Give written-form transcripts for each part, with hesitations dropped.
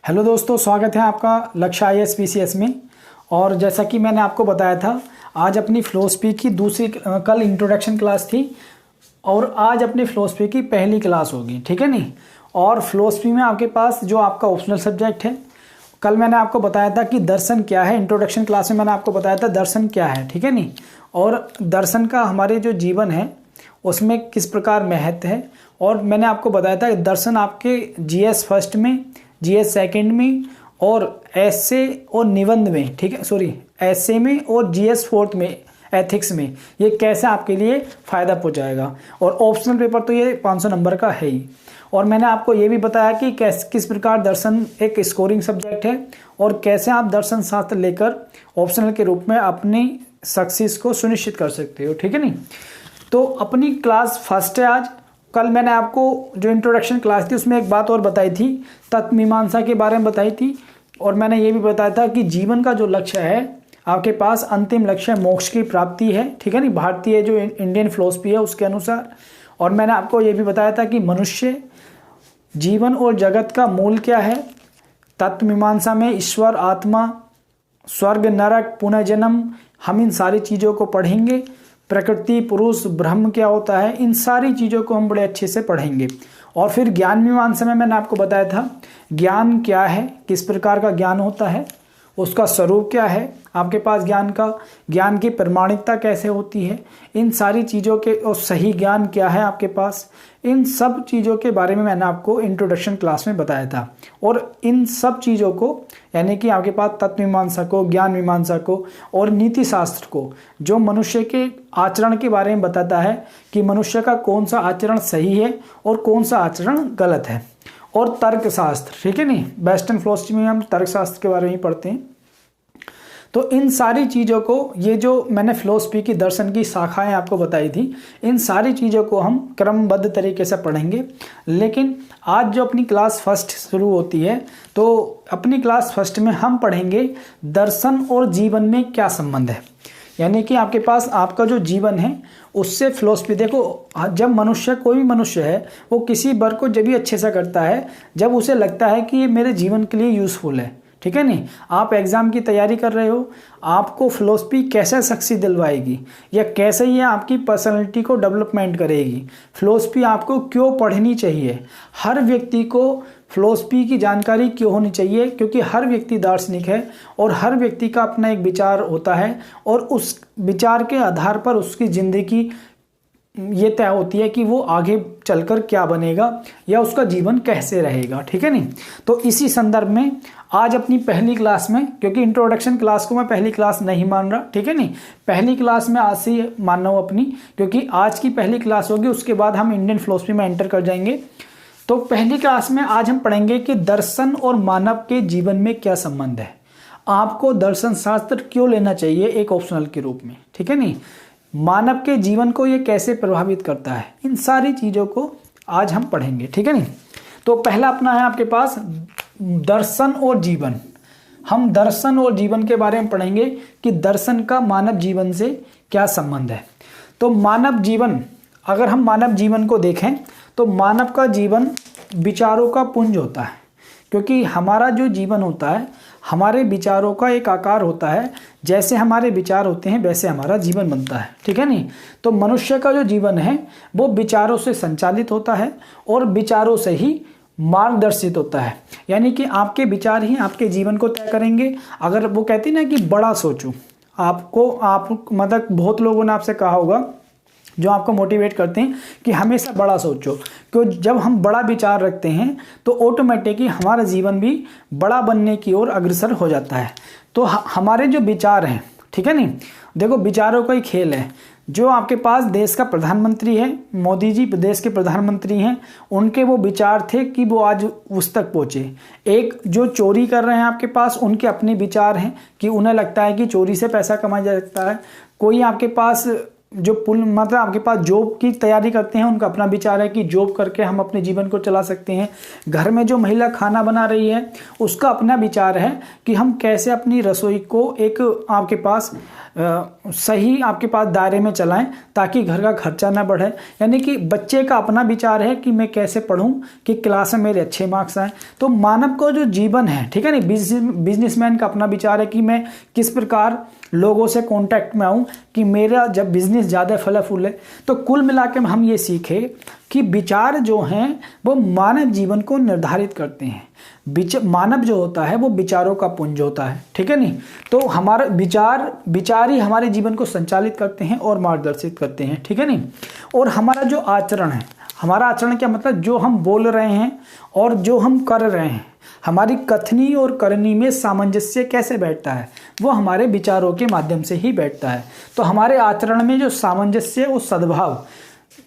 Hello दोस्तों, स्वागत है आपका लक्ष्य आईएएस पीसीएस में। और जैसा कि मैंने आपको बताया था, आज अपनी फिलोसफी की कल इंट्रोडक्शन क्लास थी और आज अपनी फिलोसफी की पहली क्लास होगी, ठीक है नहीं। और फिलोसफी में आपके पास जो आपका ऑप्शनल सब्जेक्ट है, कल मैंने आपको बताया था कि दर्शन क्या है। इंट्रोडक्शन क्लास में मैंने आपको बताया था दर्शन क्या है, ठीक है नहीं। और दर्शन का हमारे जो जीवन है उसमें किस प्रकार महत्व है। और मैंने आपको बताया था कि दर्शन आपके जीएस फर्स्ट में, जीएस सेकंड में और ऐसे और निबंध में, ठीक है, ऐसे में और जीएस फोर्थ में, एथिक्स में, ये कैसे आपके लिए फ़ायदा पहुंचाएगा। और ऑप्शनल पेपर तो ये 500 नंबर का है ही। और मैंने आपको ये भी बताया कि किस प्रकार दर्शन एक स्कोरिंग सब्जेक्ट है और कैसे आप दर्शन शास्त्र लेकर ऑप्शनल के रूप में अपनी सक्सेस को सुनिश्चित कर सकते हो, ठीक है नहीं। तो अपनी क्लास फर्स्ट है आज। कल मैंने आपको जो इंट्रोडक्शन क्लास थी उसमें एक बात और बताई थी, तत्व मीमांसा के बारे में बताई थी। और मैंने ये भी बताया था कि जीवन का जो लक्ष्य है आपके पास, अंतिम लक्ष्य मोक्ष की प्राप्ति है, ठीक है नहीं, भारतीय जो इंडियन फिलोसफी है उसके अनुसार। और मैंने आपको ये भी बताया था कि मनुष्य, जीवन और जगत का मूल क्या है। तत्व मीमांसा में ईश्वर, आत्मा, स्वर्ग, नरक, पुनर्जन्म, हम इन सारी चीज़ों को पढ़ेंगे। प्रकृति, पुरुष, ब्रह्म क्या होता है, इन सारी चीज़ों को हम बड़े अच्छे से पढ़ेंगे। और फिर ज्ञान मीमांसा में मैंने आपको बताया था ज्ञान क्या है, किस प्रकार का ज्ञान होता है, उसका स्वरूप क्या है आपके पास, ज्ञान की प्रमाणिकता कैसे होती है, इन सारी चीज़ों के, और सही ज्ञान क्या है आपके पास, इन सब चीज़ों के बारे में मैंने आपको इंट्रोडक्शन क्लास में बताया था। और इन सब चीज़ों को, यानी कि आपके पास तत्व मीमांसा को, ज्ञान मीमांसा को और नीति शास्त्र को, जो मनुष्य के आचरण के बारे में बताता है कि मनुष्य का कौन सा आचरण सही है और कौन सा आचरण गलत है। और तर्क शास्त्र, ठीक है नहीं, वेस्टर्न फिलोसफी में हम तर्क शास्त्र के बारे में पढ़ते हैं। तो इन सारी चीज़ों को, ये जो मैंने फिलोसफी की दर्शन की शाखाएं आपको बताई थी, इन सारी चीज़ों को हम क्रमबद्ध तरीके से पढ़ेंगे। लेकिन आज जो अपनी क्लास फर्स्ट शुरू होती है, तो अपनी क्लास फर्स्ट में हम पढ़ेंगे दर्शन और जीवन में क्या संबंध है। यानी कि आपके पास आपका जो जीवन है उससे फिलोसफी, देखो जब मनुष्य, कोई भी मनुष्य है, वो किसी वर्क को जब भी अच्छे से करता है जब उसे लगता है कि ये मेरे जीवन के लिए यूज़फुल है, ठीक है नहीं। आप एग्ज़ाम की तैयारी कर रहे हो, आपको फिलोसफी कैसे सक्सेस दिलवाएगी या कैसे ये आपकी पर्सनैलिटी को डेवलपमेंट करेगी, फिलोसफी आपको क्यों पढ़नी चाहिए, हर व्यक्ति को फिलोसफी की जानकारी क्यों होनी चाहिए, क्योंकि हर व्यक्ति दार्शनिक है और हर व्यक्ति का अपना एक विचार होता है और उस विचार के आधार पर उसकी ज़िंदगी ये तय होती है कि वो आगे चलकर क्या बनेगा या उसका जीवन कैसे रहेगा, ठीक है नहीं। तो इसी संदर्भ में आज अपनी पहली क्लास में, क्योंकि इंट्रोडक्शन क्लास को मैं पहली क्लास नहीं मान रहा, ठीक है नहीं, पहली क्लास में आज से मान रहा हूँ अपनी, क्योंकि आज की पहली क्लास होगी, उसके बाद हम इंडियन फिलोसफी में एंटर कर जाएंगे। तो पहली क्लास में आज हम पढ़ेंगे कि दर्शन और मानव के जीवन में क्या संबंध है, आपको दर्शन शास्त्र क्यों लेना चाहिए एक ऑप्शनल के रूप में, ठीक है नहीं, मानव के जीवन को ये कैसे प्रभावित करता है, इन सारी चीज़ों को आज हम पढ़ेंगे, ठीक है नहीं। तो पहला अपना है आपके पास दर्शन और जीवन। हम दर्शन और जीवन के बारे में पढ़ेंगे कि दर्शन का मानव जीवन से क्या संबंध है। तो मानव जीवन, अगर हम मानव जीवन को देखें तो मानव का जीवन विचारों का पुंज होता है, क्योंकि हमारा जो जीवन होता है हमारे विचारों का एक आकार होता है, जैसे हमारे विचार होते हैं वैसे हमारा जीवन बनता है, ठीक है नहीं। तो मनुष्य का जो जीवन है वो विचारों से संचालित होता है और विचारों से ही मार्गदर्शित होता है। यानी कि आपके विचार ही आपके जीवन को तय करेंगे। अगर वो कहती ना कि बड़ा सोचो, आप मतलब बहुत लोगों ने आपसे कहा होगा जो आपको मोटिवेट करते हैं कि हमेशा बड़ा सोचो, क्योंकि जब हम बड़ा विचार रखते हैं तो ऑटोमेटिकली हमारा जीवन भी बड़ा बनने की ओर अग्रसर हो जाता है। तो हमारे जो विचार हैं, ठीक है नहीं, देखो विचारों का ही खेल है। जो आपके पास देश का प्रधानमंत्री है, मोदी जी देश के प्रधानमंत्री हैं, उनके वो विचार थे कि वो आज उस तक पहुँचे। एक जो चोरी कर रहे हैं आपके पास, उनके अपने विचार हैं कि उन्हें लगता है कि चोरी से पैसा कमाया जा सकता है। कोई आपके पास जो मतलब आपके पास जॉब की तैयारी करते हैं, उनका अपना विचार है कि जॉब करके हम अपने जीवन को चला सकते हैं। घर में जो महिला खाना बना रही है उसका अपना विचार है कि हम कैसे अपनी रसोई को एक आपके पास सही आपके पास दायरे में चलाएं ताकि घर का खर्चा ना बढ़े। यानी कि बच्चे का अपना विचार है कि मैं कैसे पढूं कि क्लास में मेरे अच्छे मार्क्स आए। तो मानव का जो जीवन है, ठीक है नहीं, बिजनेसमैन का अपना विचार है कि मैं किस प्रकार लोगों से कांटेक्ट में आऊं कि मेरा जब बिजनेस ज़्यादा फला फूले। तो कुल मिलाकर हम ये सीखे कि विचार जो हैं वो मानव जीवन को निर्धारित करते हैं। मानव जो होता है वो विचारों का पुंज होता है, ठीक है नहीं। तो हमारा विचार ही हमारे जीवन को संचालित करते हैं और मार्गदर्शित करते हैं, ठीक है नहीं। और हमारा जो आचरण है, हमारा आचरण क्या मतलब, जो हम बोल रहे हैं और जो हम कर रहे हैं, हमारी कथनी और करनी में सामंजस्य कैसे बैठता है, वो हमारे विचारों के माध्यम से ही बैठता है। तो हमारे आचरण में जो सामंजस्य और सद्भाव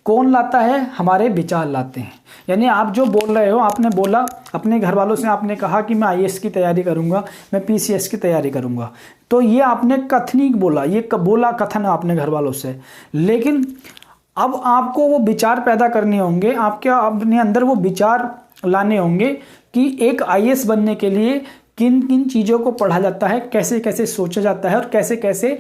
कौन लाता है, हमारे विचार लाते हैं। यानी आप जो बोल रहे हो, आपने बोला अपने घर वालों से, आपने कहा कि मैं आईएएस की तैयारी करूंगा, मैं पीसीएस की तैयारी करूंगा, तो ये आपने कथनी बोला, ये बोला कथन आपने घर वालों से। लेकिन अब आपको वो विचार पैदा करने होंगे, आपके अपने अंदर वो विचार लाने होंगे कि एक आईएएस बनने के लिए किन किन चीज़ों को पढ़ा जाता है, कैसे कैसे सोचा जाता है और कैसे कैसे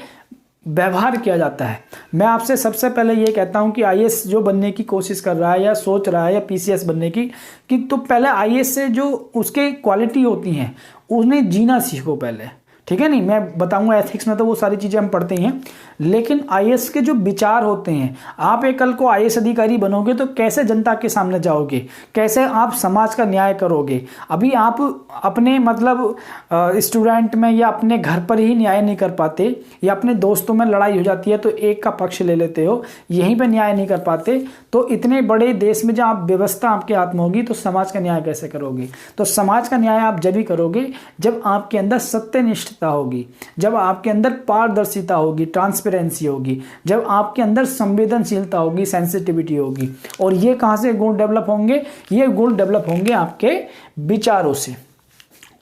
व्यवहार किया जाता है। मैं आपसे सबसे पहले ये कहता हूं कि आईएएस जो बनने की कोशिश कर रहा है या सोच रहा है या पीसीएस बनने की, कि तो पहले आईएएस से जो उसके क्वालिटी होती हैं उन्हें जीना सीखो पहले, ठीक है नहीं। मैं बताऊंगा एथिक्स में तो वो सारी चीज़ें हम पढ़ते हैं, लेकिन आईएएस के जो विचार होते हैं, आप एक कल को आईएएस अधिकारी बनोगे तो कैसे जनता के सामने जाओगे, कैसे आप समाज का न्याय करोगे। अभी आप अपने मतलब स्टूडेंट में या अपने घर पर ही न्याय नहीं कर पाते, या अपने दोस्तों में लड़ाई हो जाती है तो एक का पक्ष ले लेते हो, यहीं पे न्याय नहीं कर पाते, तो इतने बड़े देश में जब आप व्यवस्था आपके हाथ में होगी तो समाज का न्याय कैसे करोगे। तो समाज का न्याय आप जब ही करोगे जब आपके अंदर सत्यनिष्ठता होगी, जब आपके अंदर पारदर्शिता होगी, ट्रांसपेरेंसी होगी, जब आपके अंदर संवेदनशीलता होगी, सेंसिटिविटी होगी। और ये कहाँ से गुण डेवलप होंगे, ये गुण डेवलप होंगे आपके विचारों से।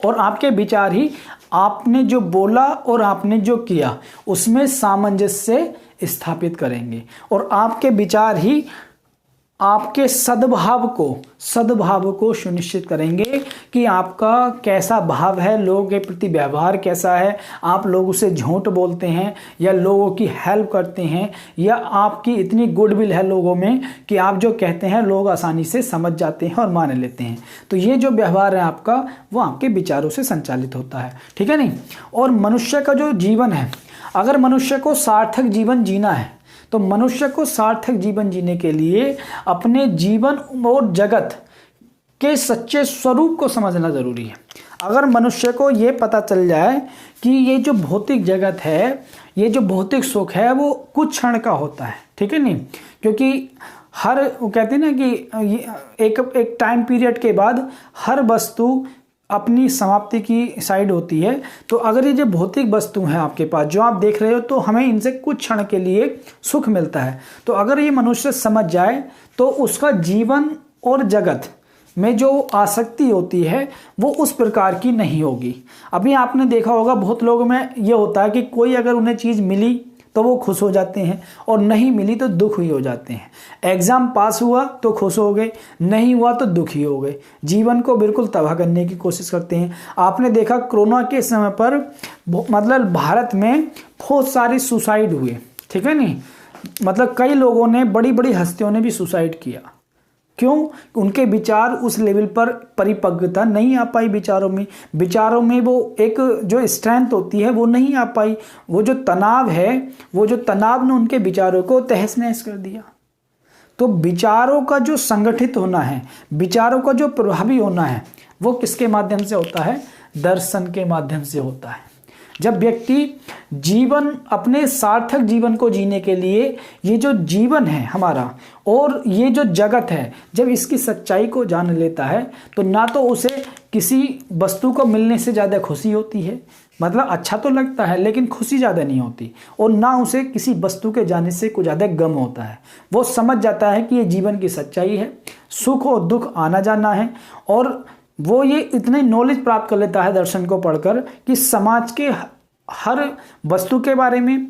और आपके विचार ही आपने जो बोला और आपने जो किया उसमें सामंजस्य स्थापित करेंगे। और आपके विचार ही आपके सद्भाव को सुनिश्चित करेंगे कि आपका कैसा भाव है, लोगों के प्रति व्यवहार कैसा है, आप लोगों से झूठ बोलते हैं या लोगों की हेल्प करते हैं, या आपकी इतनी गुडविल है लोगों में कि आप जो कहते हैं लोग आसानी से समझ जाते हैं और मान लेते हैं। तो ये जो व्यवहार है आपका वो आपके विचारों से संचालित होता है, ठीक है नहीं। और मनुष्य का जो जीवन है, अगर मनुष्य को सार्थक जीवन जीना है तो मनुष्य को सार्थक जीवन जीने के लिए अपने जीवन और जगत के सच्चे स्वरूप को समझना जरूरी है। अगर मनुष्य को ये पता चल जाए कि ये जो भौतिक जगत है, ये जो भौतिक सुख है वो कुछ क्षण का होता है, ठीक है नहीं, क्योंकि वो कहते हैं ना कि एक टाइम पीरियड के बाद हर वस्तु अपनी समाप्ति की साइड होती है। तो अगर ये जो भौतिक वस्तु हैं आपके पास जो आप देख रहे हो, तो हमें इनसे कुछ क्षण के लिए सुख मिलता है। तो अगर ये मनुष्य समझ जाए तो उसका जीवन और जगत में जो आसक्ति होती है वो उस प्रकार की नहीं होगी। अभी आपने देखा होगा बहुत लोगों में ये होता है कि कोई अगर उन्हें चीज़ मिली तो वो खुश हो जाते हैं और नहीं मिली तो दुखी हो जाते हैं। एग्ज़ाम पास हुआ तो खुश हो गए, नहीं हुआ तो दुखी हो गए, जीवन को बिल्कुल तबाह करने की कोशिश करते हैं। आपने देखा कोरोना के समय पर मतलब भारत में बहुत सारे सुसाइड हुए, ठीक है नहीं, मतलब कई लोगों ने, बड़ी बड़ी हस्तियों ने भी सुसाइड किया। क्यों? उनके विचार उस लेवल पर परिपक्वता नहीं आ पाई, विचारों में वो एक जो स्ट्रेंथ होती है वो नहीं आ पाई। वो जो तनाव है, वो जो तनाव ने उनके विचारों को तहस नहस कर दिया। तो विचारों का जो संगठित होना है, विचारों का जो प्रभावी होना है, वो किसके माध्यम से होता है? दर्शन के माध्यम से होता है। जब व्यक्ति जीवन, अपने सार्थक जीवन को जीने के लिए ये जो जीवन है हमारा और ये जो जगत है, जब इसकी सच्चाई को जान लेता है तो ना तो उसे किसी वस्तु को मिलने से ज़्यादा खुशी होती है, मतलब अच्छा तो लगता है लेकिन खुशी ज़्यादा नहीं होती, और ना उसे किसी वस्तु के जाने से कुछ ज़्यादा गम होता है। वो समझ जाता है कि ये जीवन की सच्चाई है, सुख और दुख आना जाना है, और वो ये इतने नॉलेज प्राप्त कर लेता है दर्शन को पढ़कर कि समाज के हर वस्तु के बारे में,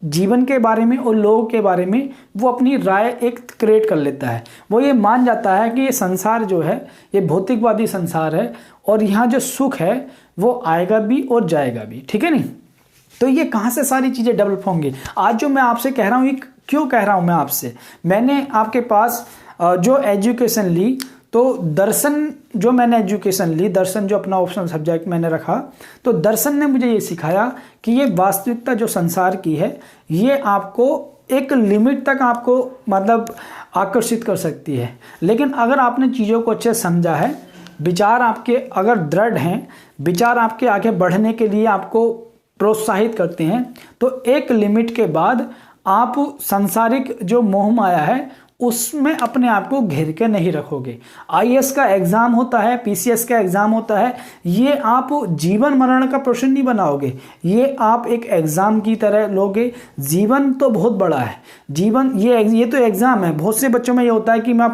जीवन के बारे में और लोगों के बारे में वो अपनी राय एक क्रिएट कर लेता है। वो ये मान जाता है कि ये संसार जो है ये भौतिकवादी संसार है और यहाँ जो सुख है वो आएगा भी और जाएगा भी, ठीक है नहीं। तो ये कहाँ से सारी चीज़ें डेवलप होंगी? आज जो मैं आपसे कह रहा हूँ, ये क्यों कह रहा हूँ मैं आपसे? मैंने आपके पास जो एजुकेशन ली, तो दर्शन जो मैंने एजुकेशन ली, दर्शन जो अपना ऑप्शनल सब्जेक्ट मैंने रखा, तो दर्शन ने मुझे ये सिखाया कि ये वास्तविकता जो संसार की है, ये आपको एक लिमिट तक आपको मतलब आकर्षित कर सकती है। लेकिन अगर आपने चीज़ों को अच्छे समझा है, विचार आपके अगर दृढ़ हैं, विचार आपके आगे बढ़ने के लिए आपको प्रोत्साहित करते हैं, तो एक लिमिट के बाद आप सांसारिक जो मोह माया है उसमें अपने आप को घेर के नहीं रखोगे। आईएएस का एग्जाम होता है, पीसीएस का एग्जाम होता है, ये आप जीवन मरण का प्रश्न नहीं बनाओगे, ये आप एक एग्जाम की तरह लोगे। जीवन तो बहुत बड़ा है, जीवन ये तो एग्जाम है। बहुत से बच्चों में ये होता है कि मैं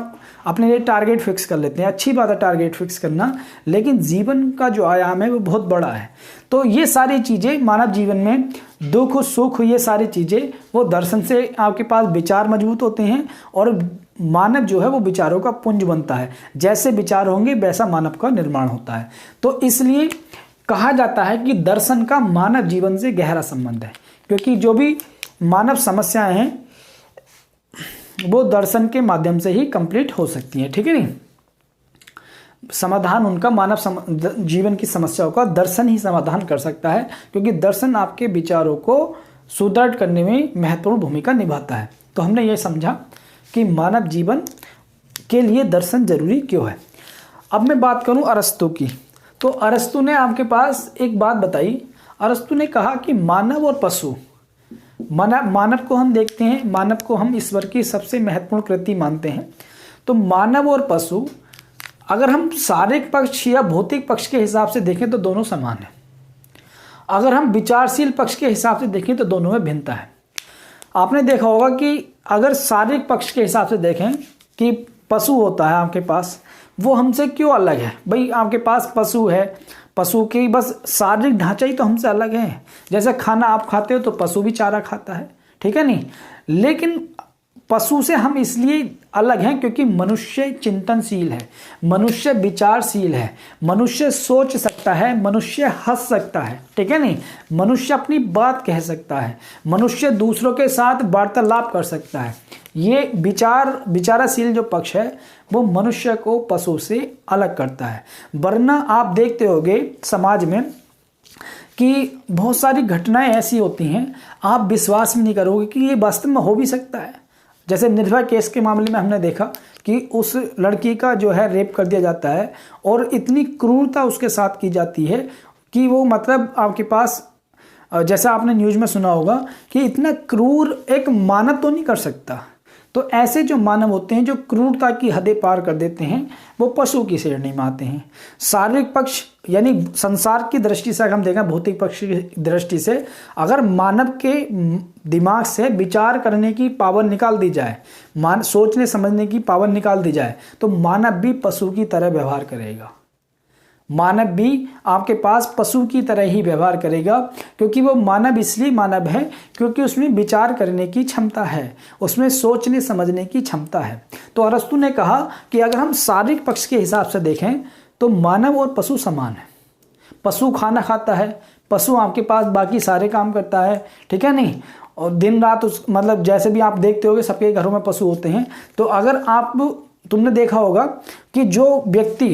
अपने लिए टारगेट फिक्स कर लेते हैं, अच्छी बात है टारगेट फिक्स करना, लेकिन जीवन का जो आयाम है वो बहुत बड़ा है। तो ये सारी चीज़ें मानव जीवन में, दुख सुख, ये सारी चीज़ें वो दर्शन से आपके पास विचार मजबूत होते हैं और मानव जो है वो विचारों का पुंज बनता है। जैसे विचार होंगे वैसा मानव का निर्माण होता है। तो इसलिए कहा जाता है कि दर्शन का मानव जीवन से गहरा संबंध है, क्योंकि जो भी मानव समस्याएं हैं वो दर्शन के माध्यम से ही कंप्लीट हो सकती हैं, ठीक है नहीं? समाधान उनका मानव जीवन की समस्याओं का दर्शन ही समाधान कर सकता है, क्योंकि दर्शन आपके विचारों को सुदृढ़ करने में महत्वपूर्ण भूमिका निभाता है। तो हमने ये समझा कि मानव जीवन के लिए दर्शन जरूरी क्यों है। अब मैं बात करूं अरस्तु की, तो अरस्तु ने आपके पास एक बात बताई। अरस्तु ने कहा कि मानव और पशु, मानव को हम देखते हैं, मानव को हम ईश्वर की सबसे महत्वपूर्ण कृति मानते हैं। तो मानव और पशु अगर हम शारीरिक पक्ष या भौतिक पक्ष के हिसाब से देखें तो दोनों समान है। अगर हम विचारशील पक्ष के हिसाब से देखें तो दोनों में भिन्नता है। आपने देखा होगा कि अगर शारीरिक पक्ष के हिसाब से देखें कि पशु होता है आपके पास, वो हमसे क्यों अलग है? भाई आपके पास पशु है, पशु की बस शारीरिक ढांचा ही तो हमसे अलग है। जैसे खाना आप खाते हो तो पशु भी चारा खाता है, ठीक है नहीं? लेकिन पशु से हम इसलिए अलग हैं क्योंकि मनुष्य चिंतनशील है, मनुष्य विचारशील है, मनुष्य सोच सकता है, मनुष्य हंस सकता है, ठीक है नहीं? मनुष्य अपनी बात कह सकता है, मनुष्य दूसरों के साथ वार्तालाप कर सकता है। ये विचारशील जो पक्ष है वो मनुष्य को पशु से अलग करता है। वरना आप देखते होंगे समाज में कि बहुत सारी घटनाएं ऐसी होती हैं, आप विश्वास भी नहीं करोगे कि ये वास्तव में हो भी सकता है। जैसे निर्भया केस के मामले में हमने देखा कि उस लड़की का जो है रेप कर दिया जाता है और इतनी क्रूरता उसके साथ की जाती है कि वो मतलब आपके पास, जैसा आपने न्यूज़ में सुना होगा कि इतना क्रूर एक मानव तो नहीं कर सकता। तो ऐसे जो मानव होते हैं जो क्रूरता की हदें पार कर देते हैं, वो पशु की श्रेणी में आते हैं। शारीरिक पक्ष यानी संसार की दृष्टि से अगर हम देखें, भौतिक पक्ष की दृष्टि से, अगर मानव के दिमाग से विचार करने की पावर निकाल दी जाए, सोचने समझने की पावर निकाल दी जाए, तो मानव भी पशु की तरह व्यवहार करेगा। मानव भी आपके पास पशु की तरह ही व्यवहार करेगा, क्योंकि वो मानव इसलिए मानव है क्योंकि उसमें विचार करने की क्षमता है, उसमें सोचने समझने की क्षमता है। तो अरस्तु ने कहा कि अगर हम शारीरिक पक्ष के हिसाब से देखें तो मानव और पशु समान है। पशु खाना खाता है, पशु आपके पास बाकी सारे काम करता है, ठीक है नहीं? और दिन रात मतलब जैसे भी आप देखते होगे सबके घरों में पशु होते हैं। तो अगर तुमने देखा होगा कि जो व्यक्ति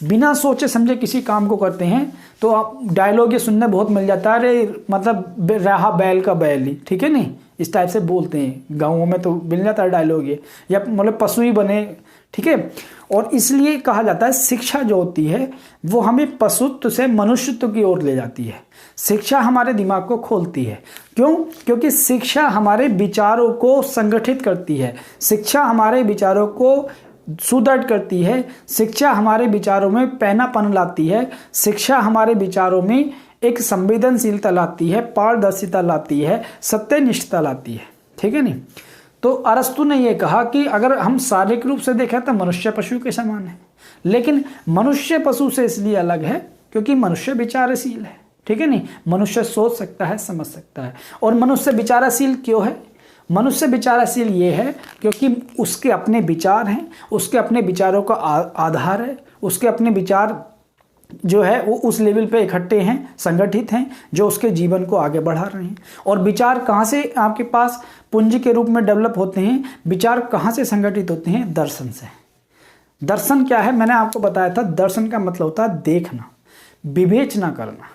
बिना सोचे समझे किसी काम को करते हैं तो आप डायलॉग ये सुनने बहुत मिल जाता है, अरे मतलब रहा बैल का बैल ही, ठीक है नहीं? इस टाइप से बोलते हैं गाँवों में, तो मिल जाता है डायलॉग ये, या मतलब पशु ही बने, ठीक है? और इसलिए कहा जाता है शिक्षा जो होती है वो हमें पशुत्व से मनुष्यत्व की ओर ले जाती है। शिक्षा हमारे दिमाग को खोलती है। क्यों? क्योंकि शिक्षा हमारे विचारों को संगठित करती है, शिक्षा हमारे विचारों को सुदृढ़ करती है, शिक्षा हमारे विचारों में पैनापन लाती है, शिक्षा हमारे विचारों में एक संवेदनशीलता लाती है, पारदर्शिता लाती है, सत्यनिष्ठता लाती है, ठीक है नहीं? तो अरस्तु ने यह कहा कि अगर हम शारीरिक रूप से देखें तो मनुष्य पशु के समान है, लेकिन मनुष्य पशु से इसलिए अलग है क्योंकि मनुष्य विचारशील है, ठीक है नहीं? मनुष्य सोच सकता है, समझ सकता है। और मनुष्य विचारशील क्यों है? मनुष्य विचारशील ये है क्योंकि उसके अपने विचार हैं, उसके अपने विचारों का आधार है, उसके अपने विचार जो है वो उस लेवल पे इकट्ठे हैं, संगठित हैं, जो उसके जीवन को आगे बढ़ा रहे हैं। और विचार कहाँ से आपके पास पूंजी के रूप में डेवलप होते हैं? विचार कहाँ से संगठित होते हैं? दर्शन से। दर्शन क्या है? मैंने आपको बताया था, दर्शन का मतलब होता है देखना, विवेचना करना।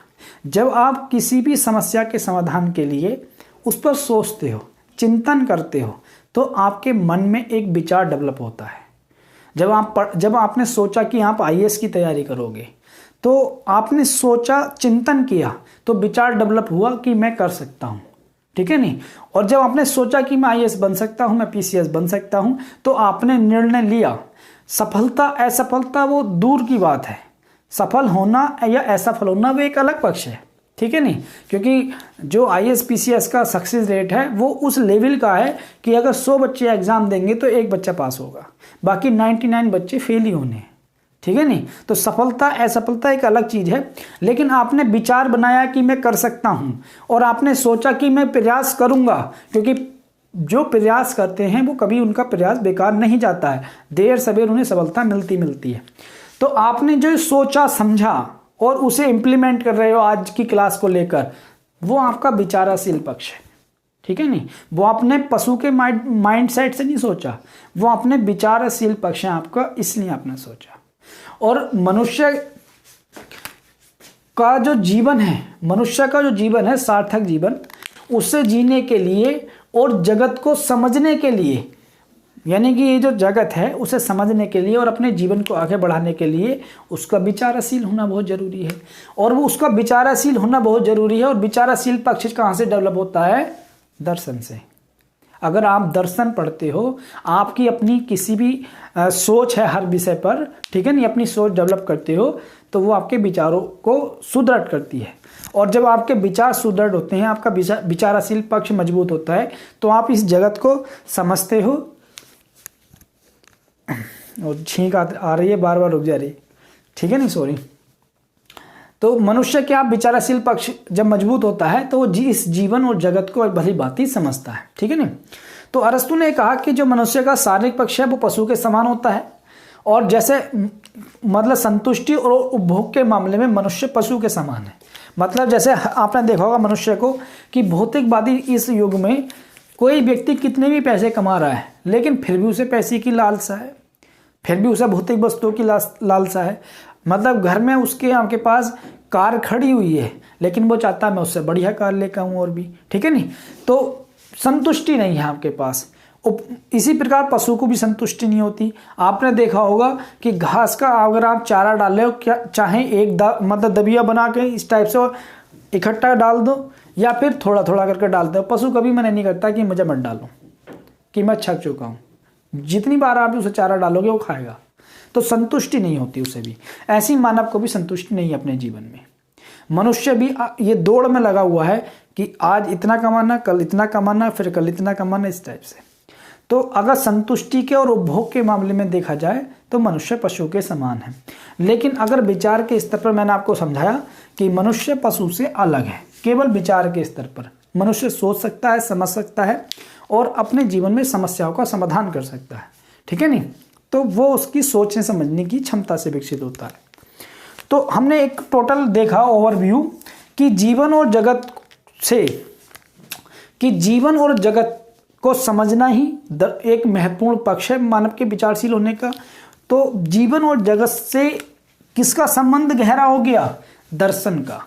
जब आप किसी भी समस्या के समाधान के लिए उस पर सोचते हो, चिंतन करते हो, तो आपके मन में एक विचार डेवलप होता है। जब आपने सोचा कि आप आईएएस की तैयारी करोगे, तो आपने सोचा, चिंतन किया, तो विचार डेवलप हुआ कि मैं कर सकता हूँ, ठीक है नहीं। और जब आपने सोचा कि मैं आईएएस बन सकता हूँ, मैं पीसीएस बन सकता हूँ, तो आपने निर्णय लिया। सफलता असफलता वो दूर की बात है, सफल होना या असफल होना वो एक अलग पक्ष है, ठीक है नहीं। क्योंकि जो आईएएस पीसीएस का सक्सेस रेट है वो उस लेवल का है कि अगर 100 बच्चे एग्जाम देंगे तो एक बच्चा पास होगा, बाकी 99 बच्चे फेल ही होने हैं, ठीक है नहीं। तो सफलता असफलता एक अलग चीज़ है। लेकिन आपने विचार बनाया कि मैं कर सकता हूँ, और आपने सोचा कि मैं प्रयास करूँगा, क्योंकि जो प्रयास करते हैं वो कभी उनका प्रयास बेकार नहीं जाता है, देर सवेर उन्हें सफलता मिलती है। तो आपने जो सोचा समझा और उसे इम्प्लीमेंट कर रहे हो आज की क्लास को लेकर, वो आपका विचारशील पक्ष है, ठीक है नहीं। वो आपने पशु के माइंड सेट से नहीं सोचा, वो अपने विचारशील पक्ष है आपका, इसलिए आपने सोचा। और मनुष्य का जो जीवन है सार्थक जीवन, उसे जीने के लिए और जगत को समझने के लिए, यानी कि ये जो जगत है उसे समझने के लिए और अपने जीवन को आगे बढ़ाने के लिए उसका विचारशील होना बहुत ज़रूरी है। और वो उसका विचारशील होना बहुत ज़रूरी है। और विचारशील पक्ष कहाँ से डेवलप होता है? दर्शन से। अगर आप दर्शन पढ़ते हो, आपकी अपनी किसी भी सोच है हर विषय पर, ठीक है नहीं, अपनी सोच डेवलप करते हो, तो वो आपके विचारों को सुदृढ़ करती है। और जब आपके विचार सुदृढ़ होते हैं, आपका विचारशील पक्ष मजबूत होता है, तो आप इस जगत को समझते हो। और छींक आ रही है, बार बार रुक जा रही है, ठीक है नहीं, सॉरी। तो मनुष्य क्या विचारशील पक्ष जब मजबूत होता है तो वो इस जीवन और जगत को भली भांति समझता है, ठीक है नहीं। तो अरस्तु ने कहा कि जो मनुष्य का शारीरिक पक्ष है वो पशु के समान होता है, और जैसे मतलब संतुष्टि और उपभोग के मामले में मनुष्य पशु के समान है। मतलब जैसे आपने देखा होगा मनुष्य को कि भौतिकवादी इस युग में कोई व्यक्ति कितने भी पैसे कमा रहा है, लेकिन फिर भी उसे पैसे की लालसा है, फिर भी उसे भौतिक वस्तुओं की लालसा है। मतलब घर में उसके आपके पास कार खड़ी हुई है, लेकिन वो चाहता है मैं उससे बढ़िया कार लेकर आऊँ और भी, ठीक है नहीं। तो संतुष्टि नहीं है आपके पास। इसी प्रकार पशु को भी संतुष्टि नहीं होती। आपने देखा होगा कि घास का अगर आप चारा डाले हो, क्या चाहे एक मतलब दबिया बना के इस टाइप से इकट्ठा डाल दो, या फिर थोड़ा थोड़ा करके डालते हो, पशु कभी मना नहीं करता कि मुझे मत डालो, कि मैं थक चुका हूँ। जितनी बार आप उसे चारा डालोगे वो खाएगा। तो संतुष्टि नहीं होती उसे भी। ऐसी मानव को भी संतुष्टि नहीं है अपने जीवन में। मनुष्य भी ये दौड़ में लगा हुआ है कि आज इतना कमाना, कल इतना कमाना, फिर कल इतना कमाना, इस टाइप से। तो अगर संतुष्टि के और उपभोग के मामले में देखा जाए तो मनुष्य पशु के समान है। लेकिन अगर विचार के स्तर पर, मैंने आपको समझाया कि मनुष्य पशु से अलग है। केवल विचार के स्तर पर मनुष्य सोच सकता है, समझ सकता है और अपने जीवन में समस्याओं का समाधान कर सकता है, ठीक है नहीं। तो वो उसकी सोचने समझने की क्षमता से विकसित होता है। तो हमने एक टोटल देखा ओवरव्यू कि जीवन और जगत को समझना ही एक महत्वपूर्ण पक्ष है मानव के विचारशील होने का। तो जीवन और जगत से किसका संबंध गहरा हो गया? दर्शन का।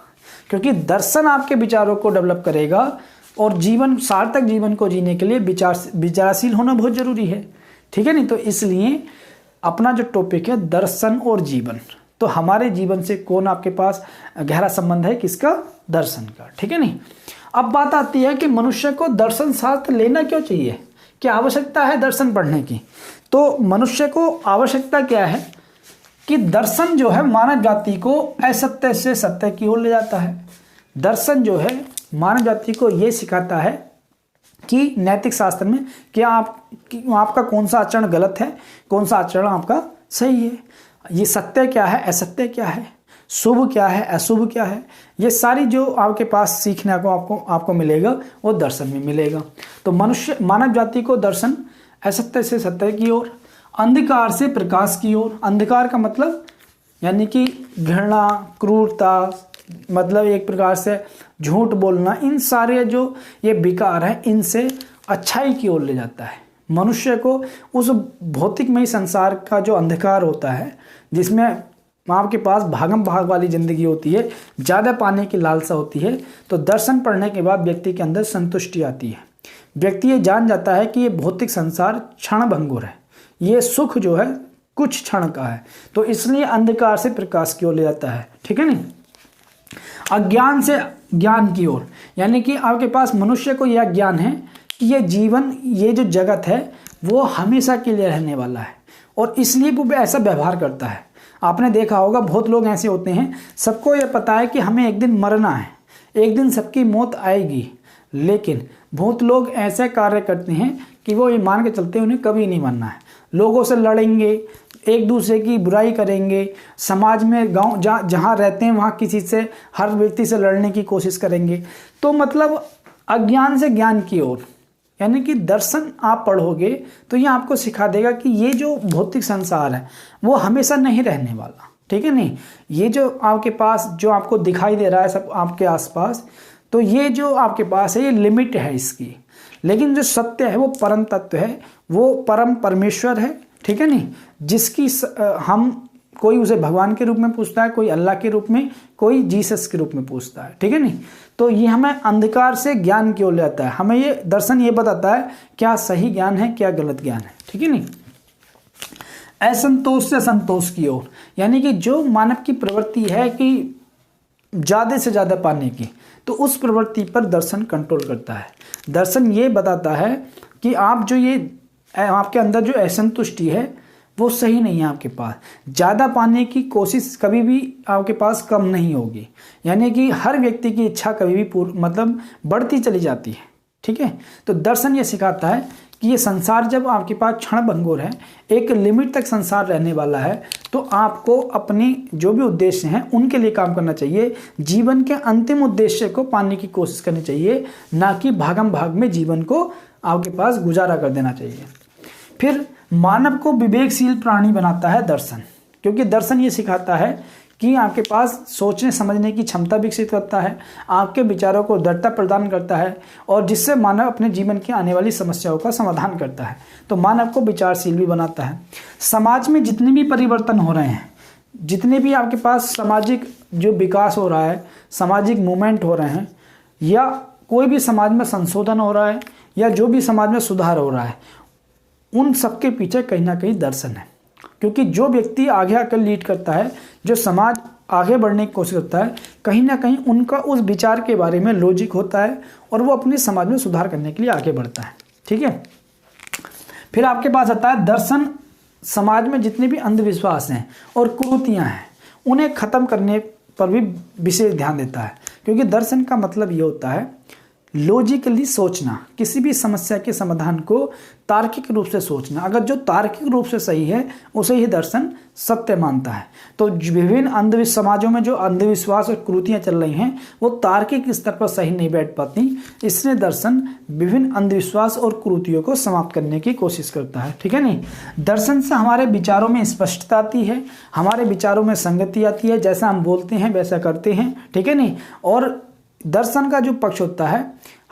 क्योंकि दर्शन आपके विचारों को डेवलप करेगा और सार्थक जीवन को जीने के लिए विचारशील होना बहुत जरूरी है, ठीक है नहीं। तो इसलिए अपना जो टॉपिक है दर्शन और जीवन, तो हमारे जीवन से कौन आपके पास गहरा संबंध है? किसका? दर्शन का, ठीक है नहीं। अब बात आती है कि मनुष्य को दर्शन शास्त्र लेना क्यों चाहिए, क्या आवश्यकता है दर्शन पढ़ने की? तो मनुष्य को आवश्यकता क्या है कि दर्शन जो है मानव जाति को असत्य से सत्य की ओर ले जाता है। दर्शन जो है मानव जाति को ये सिखाता है कि नैतिक शास्त्र में क्या आपका कौन सा आचरण गलत है, कौन सा आचरण आपका सही है, ये सत्य क्या है, असत्य क्या है, शुभ क्या है, अशुभ क्या है, ये सारी जो आपके पास सीखने को आपको मिलेगा वो दर्शन में मिलेगा। तो मानव जाति को दर्शन असत्य से सत्य की ओर, अंधकार से प्रकाश की ओर, अंधकार का मतलब यानी कि घृणा, क्रूरता, मतलब एक प्रकार से झूठ बोलना, इन सारे जो ये विकार हैं इनसे अच्छाई की ओर ले जाता है मनुष्य को। उस भौतिकमय संसार का जो अंधकार होता है, जिसमें आपके पास भागम भाग वाली ज़िंदगी होती है, ज़्यादा पाने की लालसा होती है, तो दर्शन पढ़ने के बाद व्यक्ति के अंदर संतुष्टि आती है। व्यक्ति ये जान जाता है कि ये भौतिक संसार क्षण भंगुर है, ये सुख जो है कुछ क्षण का है, तो इसलिए अंधकार से प्रकाश की ओर ले जाता है। ठीक है नहीं, अज्ञान से ज्ञान की ओर, यानी कि आपके पास मनुष्य को यह ज्ञान है कि ये जीवन, ये जो जगत है वो हमेशा के लिए रहने वाला है, और इसलिए वो ऐसा व्यवहार करता है। आपने देखा होगा बहुत लोग ऐसे होते हैं, सबको ये पता है कि हमें एक दिन मरना है, एक दिन सबकी मौत आएगी, लेकिन बहुत लोग ऐसे कार्य करते हैं कि वो ये मान के चलते हैं उन्हें कभी नहीं मरना है। लोगों से लड़ेंगे, एक दूसरे की बुराई करेंगे, समाज में गांव जहाँ रहते हैं वहाँ किसी से, हर व्यक्ति से लड़ने की कोशिश करेंगे। तो मतलब अज्ञान से ज्ञान की ओर, यानी कि दर्शन आप पढ़ोगे तो ये आपको सिखा देगा कि ये जो भौतिक संसार है वो हमेशा नहीं रहने वाला। ठीक है नहीं, ये जो आपके पास जो आपको दिखाई दे रहा है सब आपके आसपास, तो ये जो आपके पास है ये लिमिट है इसकी, लेकिन जो सत्य है वो परम तत्व है, वो परम परमेश्वर है। ठीक है नहीं, जिसकी हम कोई उसे भगवान के रूप में पूछता है, कोई अल्लाह के रूप में, कोई जीसस के रूप में पूछता है। ठीक है नहीं, तो ये हमें अंधकार से ज्ञान की ओर ले जाता है। हमें ये दर्शन ये बताता है क्या सही ज्ञान है, क्या गलत ज्ञान है। ठीक है नहीं, असंतोष से संतोष की ओर, यानी कि जो मानव की प्रवृत्ति है कि ज़्यादा से ज़्यादा पाने की, तो उस प्रवृत्ति पर दर्शन कंट्रोल करता है। दर्शन ये बताता है कि आप जो ये आपके अंदर जो असंतुष्टि है वो सही नहीं है आपके पास। ज़्यादा पाने की कोशिश कभी भी आपके पास कम नहीं होगी, यानी कि हर व्यक्ति की इच्छा कभी भी मतलब बढ़ती चली जाती है। ठीक है, तो दर्शन ये सिखाता है कि ये संसार जब आपके पास क्षण भंगुर है, एक लिमिट तक संसार रहने वाला है, तो आपको अपने जो भी उद्देश्य हैं उनके लिए काम करना चाहिए। जीवन के अंतिम उद्देश्य को पाने की कोशिश करनी चाहिए, ना कि भागम भाग में जीवन को आपके पास गुजारा कर देना चाहिए। फिर मानव को विवेकशील प्राणी बनाता है दर्शन, क्योंकि दर्शन ये सिखाता है कि आपके पास सोचने समझने की क्षमता विकसित करता है, आपके विचारों को दृढ़ता प्रदान करता है, और जिससे मानव अपने जीवन की आने वाली समस्याओं का समाधान करता है। तो मानव को विचारशील भी बनाता है। समाज में जितने भी परिवर्तन हो रहे हैं, जितने भी आपके पास सामाजिक जो विकास हो रहा है, सामाजिक मूवमेंट हो रहे हैं, या कोई भी समाज में संशोधन हो रहा है, या जो भी समाज में सुधार हो रहा है, उन सबके पीछे कहीं ना कहीं दर्शन है। क्योंकि जो व्यक्ति आगे आकर लीड करता है, जो समाज आगे बढ़ने की कोशिश करता है, कहीं ना कहीं उनका उस विचार के बारे में लॉजिक होता है, और वो अपने समाज में सुधार करने के लिए आगे बढ़ता है। ठीक है, फिर आपके पास आता है दर्शन समाज में जितने भी अंधविश्वास हैं और कुरीतियाँ हैं उन्हें खत्म करने पर भी विशेष ध्यान देता है। क्योंकि दर्शन का मतलब ये होता है लॉजिकली सोचना, किसी भी समस्या के समाधान को तार्किक रूप से सोचना। अगर जो तार्किक रूप से सही है उसे ही दर्शन सत्य मानता है। तो विभिन्न समाजों में जो अंधविश्वास और कुरीतियाँ चल रही हैं वो तार्किक स्तर पर सही नहीं बैठ पाती, इसलिए दर्शन विभिन्न अंधविश्वास और कुरीतियों को समाप्त करने की कोशिश करता है। ठीक है नहीं, दर्शन से हमारे विचारों में स्पष्टता आती है, हमारे विचारों में संगति आती है, जैसा हम बोलते हैं वैसा करते हैं। ठीक है नहीं, और दर्शन का जो पक्ष होता है,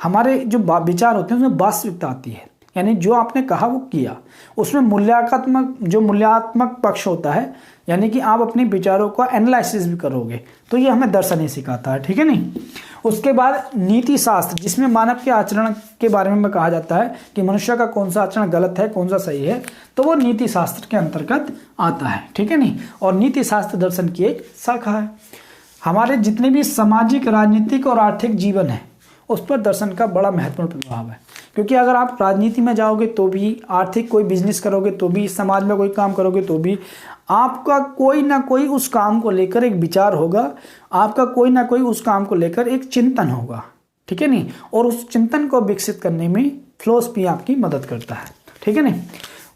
हमारे जो विचार होते हैं उसमें वास्तविकता आती है, यानी जो आपने कहा वो किया। उसमें मूल्यांकनात्मक पक्ष होता है, यानी कि आप अपने विचारों का एनालिसिस भी करोगे, तो ये हमें दर्शन ही सिखाता है। ठीक है नहीं, उसके बाद नीति शास्त्र, जिसमें मानव के आचरण के बारे में कहा जाता है कि मनुष्य का कौन सा आचरण गलत है, कौन सा सही है, तो वो नीति शास्त्र के अंतर्गत आता है। ठीक है नहीं, और नीति शास्त्र दर्शन की एक शाखा है। हमारे जितने भी सामाजिक, राजनीतिक और आर्थिक जीवन है उस पर दर्शन का बड़ा महत्वपूर्ण प्रभाव है। क्योंकि अगर आप राजनीति में जाओगे तो भी, आर्थिक कोई बिजनेस करोगे तो भी, समाज में कोई काम करोगे तो भी, आपका कोई ना कोई उस काम को लेकर एक विचार होगा, आपका कोई ना कोई उस काम को लेकर एक चिंतन होगा। ठीक है नहीं, और उस चिंतन को विकसित करने में फिलॉसफी आपकी मदद करता है। ठीक है नहीं,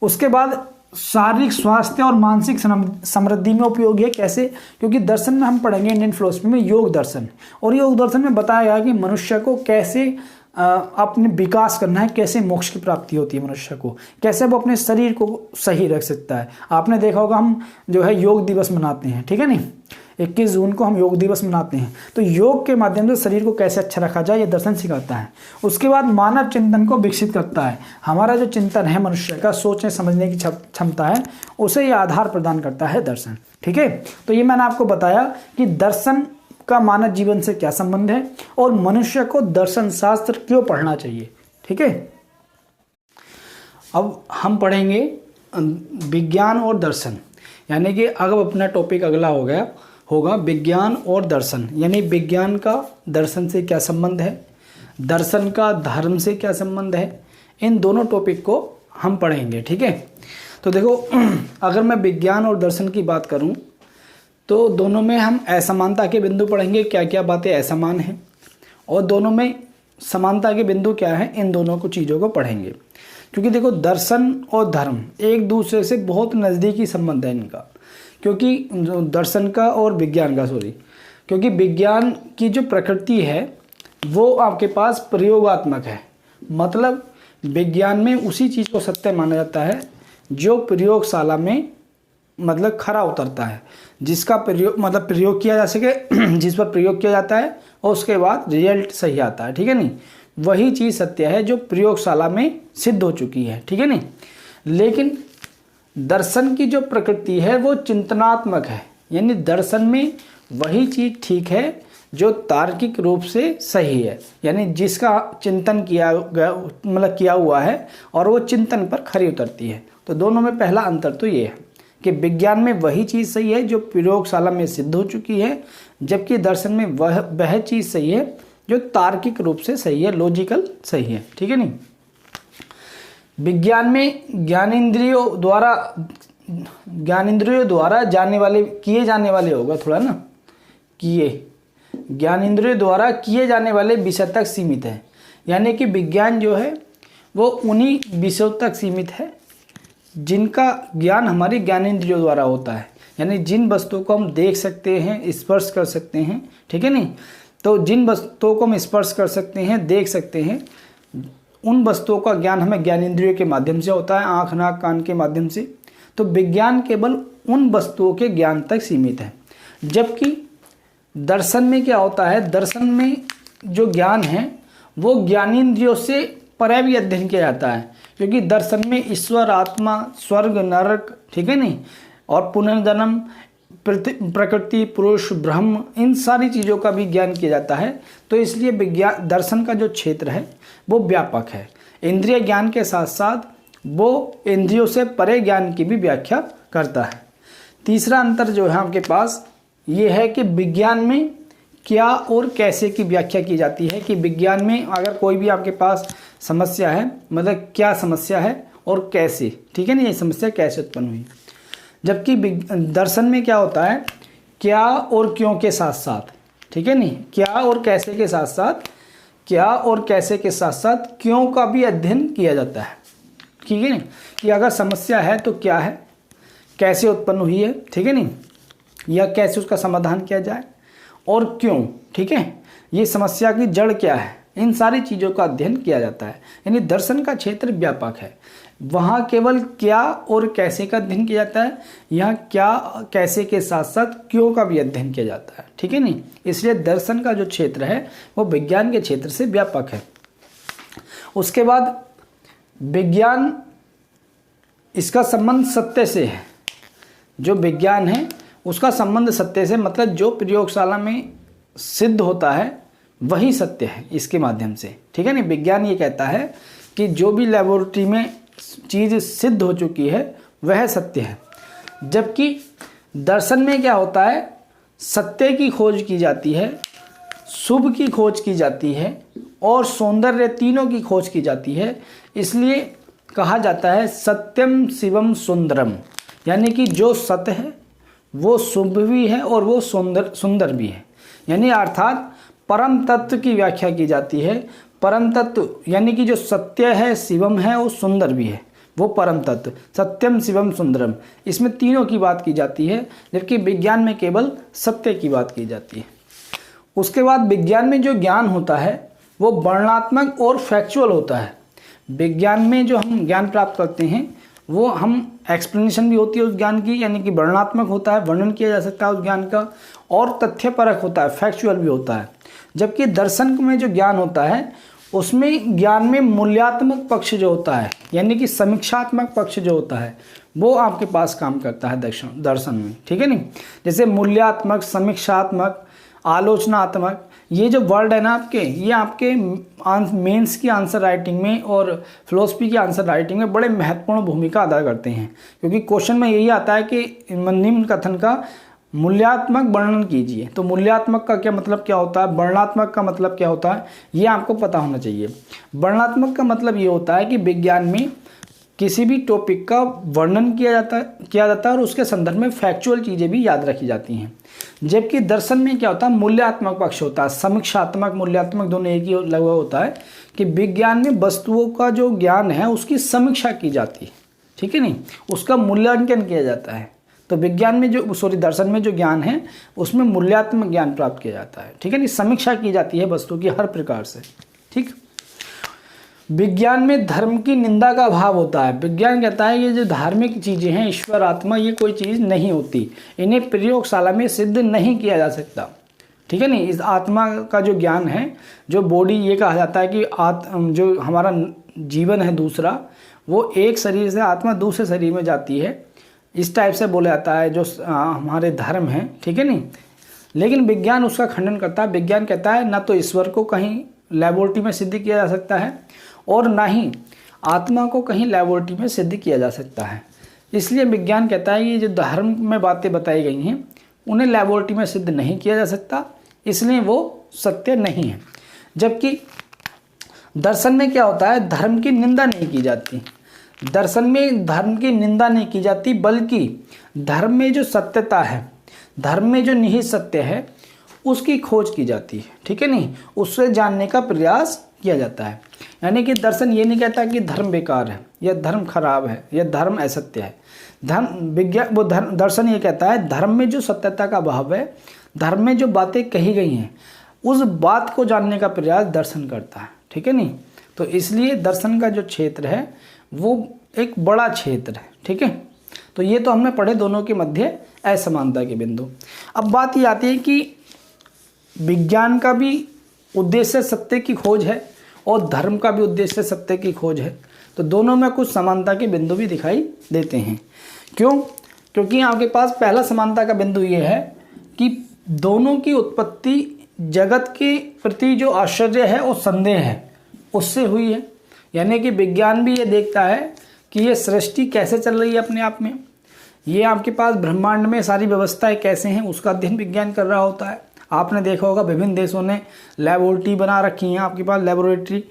उसके बाद शारीरिक स्वास्थ्य और मानसिक समृद्धि में उपयोगी है। कैसे? क्योंकि दर्शन में हम पढ़ेंगे इंडियन फिलॉसफी में योग दर्शन, और योग दर्शन में बताया गया कि मनुष्य को कैसे अपने विकास करना है, कैसे मोक्ष की प्राप्ति होती है मनुष्य को, कैसे वो अपने शरीर को सही रख सकता है। आपने देखा होगा हम जो है योग दिवस मनाते हैं, ठीक है नहीं, 21 जून को हम योग दिवस मनाते हैं। तो योग के माध्यम से शरीर को कैसे अच्छा रखा जाए ये दर्शन सिखाता है। उसके बाद मानव चिंतन को विकसित करता है। हमारा जो चिंतन है मनुष्य का, सोचने समझने की क्षमता है, उसे ये आधार प्रदान करता है दर्शन, ठीक है। तो ये मैंने आपको बताया कि दर्शन का मानव जीवन से क्या संबंध है और मनुष्य को दर्शन शास्त्र क्यों पढ़ना चाहिए, ठीक है। अब हम पढ़ेंगे विज्ञान और दर्शन, यानी कि अगर अपना टॉपिक अगला होगा विज्ञान और दर्शन, यानी विज्ञान का दर्शन से क्या संबंध है, दर्शन का धर्म से क्या संबंध है, इन दोनों टॉपिक को हम पढ़ेंगे, ठीक है। तो देखो, अगर मैं विज्ञान और दर्शन की बात करूं तो दोनों में हम असमानता के बिंदु पढ़ेंगे, क्या क्या बातें असमान हैं, और दोनों में समानता के बिंदु क्या है, इन दोनों को चीज़ों को पढ़ेंगे। क्योंकि देखो, दर्शन और धर्म एक दूसरे से बहुत नज़दीकी संबंध है इनका, क्योंकि दर्शन का और विज्ञान का क्योंकि विज्ञान की जो प्रकृति है वो आपके पास प्रयोगात्मक है। मतलब विज्ञान में उसी चीज़ को सत्य माना जाता है जो प्रयोगशाला में मतलब खरा उतरता है, जिसका प्रयोग किया जा सके, जिस पर प्रयोग किया जाता है और उसके बाद रिजल्ट सही आता है, ठीक है नहीं, वही चीज़ सत्य है जो प्रयोगशाला में सिद्ध हो चुकी है, ठीक है नहीं। लेकिन दर्शन की जो प्रकृति है वो चिंतनात्मक है, यानी दर्शन में वही चीज़ ठीक है जो तार्किक रूप से सही है, यानी जिसका चिंतन किया हुआ है और वो चिंतन पर खरी उतरती है। तो दोनों में पहला अंतर तो ये है कि विज्ञान में वही चीज़ सही है जो प्रयोगशाला में सिद्ध हो चुकी है, जबकि दर्शन में वह चीज़ सही है जो तार्किक रूप से सही है, लॉजिकल सही है, ठीक है नहीं। विज्ञान में ज्ञानेंद्रियों द्वारा किए जाने वाले होगा थोड़ा ना, ज्ञानेंद्रियों द्वारा किए जाने वाले विषय तक सीमित है, यानी कि विज्ञान जो है वो उन्हीं विषयों तक सीमित है जिनका ज्ञान हमारी ज्ञानेंद्रियों द्वारा होता है, यानी जिन वस्तुओं को हम देख सकते हैं, स्पर्श कर सकते हैं, ठीक है नहीं। तो जिन वस्तुओं को हम स्पर्श कर सकते हैं, देख सकते हैं, उन वस्तुओं का ज्ञान हमें ज्ञानेंद्रियों के माध्यम से होता है, आँख नाक कान के माध्यम से। तो विज्ञान केवल उन वस्तुओं के ज्ञान तक सीमित है, जबकि दर्शन में क्या होता है, दर्शन में जो ज्ञान है वो ज्ञानेंद्रियों से परे भी अध्ययन किया जाता है, क्योंकि दर्शन में ईश्वर, आत्मा, स्वर्ग, नरक, ठीक है नहीं, और पुनर्जन्म, प्रकृति, पुरुष, ब्रह्म, इन सारी चीज़ों का भी ज्ञान किया जाता है। तो इसलिए विज्ञान दर्शन का जो क्षेत्र है वो व्यापक है। इंद्रिय ज्ञान के साथ साथ वो इंद्रियों से परे ज्ञान की भी व्याख्या करता है। तीसरा अंतर जो है आपके पास ये है कि विज्ञान में क्या और कैसे की व्याख्या की जाती है, कि विज्ञान में अगर कोई भी आपके पास समस्या है, मतलब क्या समस्या है और कैसे, ठीक है ना, ये समस्या कैसे उत्पन्न हुई। जबकि दर्शन में क्या होता है, क्या और क्यों के साथ साथ, ठीक है नहीं, क्या और कैसे के साथ साथ, क्या और कैसे के साथ साथ क्यों का भी अध्ययन किया जाता है, ठीक है नहीं, कि अगर समस्या है तो क्या है, कैसे उत्पन्न हुई है, ठीक है नहीं, या कैसे उसका समाधान किया जाए और क्यों, ठीक है, ये समस्या की जड़ क्या है, इन सारी चीज़ों का अध्ययन किया जाता है। यानी दर्शन का क्षेत्र व्यापक है, वहाँ केवल क्या और कैसे का अध्ययन किया जाता है, यहाँ क्या कैसे के साथ साथ क्यों का भी अध्ययन किया जाता है, ठीक है नहीं। इसलिए दर्शन का जो क्षेत्र है वो विज्ञान के क्षेत्र से व्यापक है। उसके बाद विज्ञान, इसका संबंध सत्य से है, जो विज्ञान है उसका संबंध सत्य से, मतलब जो प्रयोगशाला में सिद्ध होता है वही सत्य है इसके माध्यम से, ठीक है नहीं। विज्ञान ये कहता है कि जो भी लेबोरेटरी में चीज़ सिद्ध हो चुकी है वह सत्य है, जबकि दर्शन में क्या होता है, सत्य की खोज की जाती है, शुभ की खोज की जाती है और सौंदर्य, तीनों की खोज की जाती है। इसलिए कहा जाता है सत्यम शिवम सुंदरम, यानी कि जो सत्य है वो शुभ भी है और वो सुंदर भी है, यानी अर्थात परम तत्व की व्याख्या की जाती है। परम तत्व यानी कि जो सत्य है, शिवम है, वो सुंदर भी है, वो परम तत्व, सत्यम शिवम सुंदरम, इसमें तीनों की बात की जाती है, जबकि विज्ञान में केवल सत्य की बात की जाती है। उसके बाद विज्ञान में जो ज्ञान होता है वो वर्णनात्मक और फैक्चुअल होता है। विज्ञान में जो हम ज्ञान प्राप्त करते हैं वो हम एक्सप्लेनेशन भी होती है उस ज्ञान की, यानी कि वर्णनात्मक होता है, वर्णन किया जा सकता है उस ज्ञान का, और तथ्यपरक होता है, फैक्चुअल भी होता है। जबकि दर्शन में जो ज्ञान होता है उसमें ज्ञान में मूल्यात्मक पक्ष जो होता है, यानी कि समीक्षात्मक पक्ष जो होता है, वो आपके पास काम करता है दर्शन में, ठीक है नहीं। जैसे मूल्यात्मक, समीक्षात्मक, आलोचनात्मक, ये जो वर्ड है ना आपके, ये आपके मेंस की आंसर राइटिंग में और फिलोसफी की आंसर राइटिंग में बड़े महत्वपूर्ण भूमिका अदा करते हैं। क्योंकि क्वेश्चन में यही आता है कि निम्न कथन का मूल्यात्मक वर्णन कीजिए। तो मूल्यात्मक का क्या मतलब क्या होता है, वर्णनात्मक का मतलब क्या होता है, ये आपको पता होना चाहिए। वर्णनात्मक का मतलब ये होता है कि विज्ञान में किसी भी टॉपिक का वर्णन किया जाता है और उसके संदर्भ में फैक्चुअल चीज़ें भी याद रखी जाती हैं। जबकि दर्शन में क्या होता है, मूल्यात्मक पक्ष होता है। समीक्षात्मक, मूल्यात्मक दोनों एक ही लगभग होता है कि विज्ञान में वस्तुओं का जो ज्ञान है उसकी समीक्षा की जाती है, ठीक है नहीं, उसका मूल्यांकन किया जाता है। तो विज्ञान में दर्शन में जो ज्ञान है उसमें मूल्यात्मक ज्ञान प्राप्त किया जाता है, ठीक है नहीं, समीक्षा की जाती है वस्तु की हर प्रकार से, ठीक। विज्ञान में धर्म की निंदा का भाव होता है। विज्ञान कहता है ये जो धार्मिक चीज़ें हैं, ईश्वर, आत्मा, ये कोई चीज़ नहीं होती, इन्हें प्रयोगशाला में सिद्ध नहीं किया जा सकता, ठीक है नहीं। इस आत्मा का जो ज्ञान है, जो बॉडी, ये कहा जाता है कि जो हमारा जीवन है दूसरा, वो एक शरीर से आत्मा दूसरे शरीर में जाती है, इस टाइप से बोला जाता है जो हमारे धर्म हैं, ठीक है नहीं। लेकिन विज्ञान उसका खंडन करता है। विज्ञान कहता है ना तो ईश्वर को कहीं लैबोरेटरी में सिद्ध किया जा सकता है और ना ही आत्मा को कहीं लैबोरेटरी में सिद्ध किया जा सकता है। इसलिए विज्ञान कहता है ये जो धर्म में बातें बताई गई हैं उन्हें लैबोरेटरी में सिद्ध नहीं किया जा सकता, इसलिए वो सत्य नहीं है। जबकि दर्शन में क्या होता है, धर्म की निंदा नहीं की जाती। दर्शन में धर्म की निंदा नहीं की जाती, बल्कि धर्म में जो सत्यता है, धर्म में जो निहित सत्य है उसकी खोज की जाती है, ठीक है नहीं, उससे जानने का प्रयास किया जाता है। यानी कि दर्शन ये नहीं कहता कि धर्म बेकार है या धर्म खराब है या धर्म असत्य है। दर्शन ये कहता है धर्म में जो सत्यता का भाव है, धर्म में जो बातें कही गई हैं, उस बात को जानने का प्रयास दर्शन करता है, ठीक है नहीं। तो इसलिए दर्शन का जो क्षेत्र है वो एक बड़ा क्षेत्र है, ठीक है। तो ये तो हमने पढ़े दोनों के मध्य असमानता के बिंदु। अब बात ये आती है कि विज्ञान का भी उद्देश्य सत्य की खोज है और धर्म का भी उद्देश्य सत्य की खोज है, तो दोनों में कुछ समानता के बिंदु भी दिखाई देते हैं। क्यों? क्योंकि आपके पास पहला समानता का बिंदु ये है कि दोनों की उत्पत्ति जगत के प्रति जो आश्चर्य है और संदेह है उससे हुई है। यानी कि विज्ञान भी ये देखता है कि ये सृष्टि कैसे चल रही है अपने आप में, ये आपके पास ब्रह्मांड में सारी व्यवस्थाएं कैसे हैं उसका अध्ययन विज्ञान कर रहा होता है। आपने देखा होगा विभिन्न देशों ने लैबोरेटरी बना रखी हैं, आपके पास लैबोरेटरी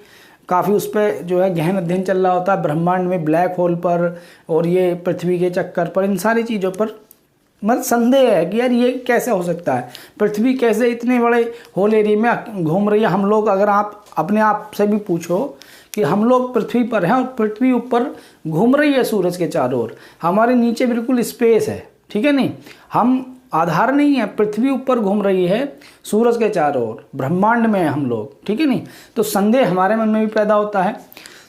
काफ़ी उस पर जो है गहन अध्ययन चल रहा होता है, ब्रह्मांड में ब्लैक होल पर और ये पृथ्वी के चक्कर पर, इन सारी चीज़ों पर मतलब संदेह है कि यार ये कैसे हो सकता है, पृथ्वी कैसे इतने बड़े होल एरिया में घूम रही है। हम लोग, अगर आप अपने आप से भी पूछो कि हम लोग पृथ्वी पर हैं और पृथ्वी ऊपर घूम रही है सूरज के चारों ओर, हमारे नीचे बिल्कुल स्पेस है, ठीक है नहीं, हम आधार नहीं है, पृथ्वी ऊपर घूम रही है सूरज के चारों ओर, ब्रह्मांड में हम लोग, ठीक है नहीं। तो संदेह हमारे मन में भी पैदा होता है।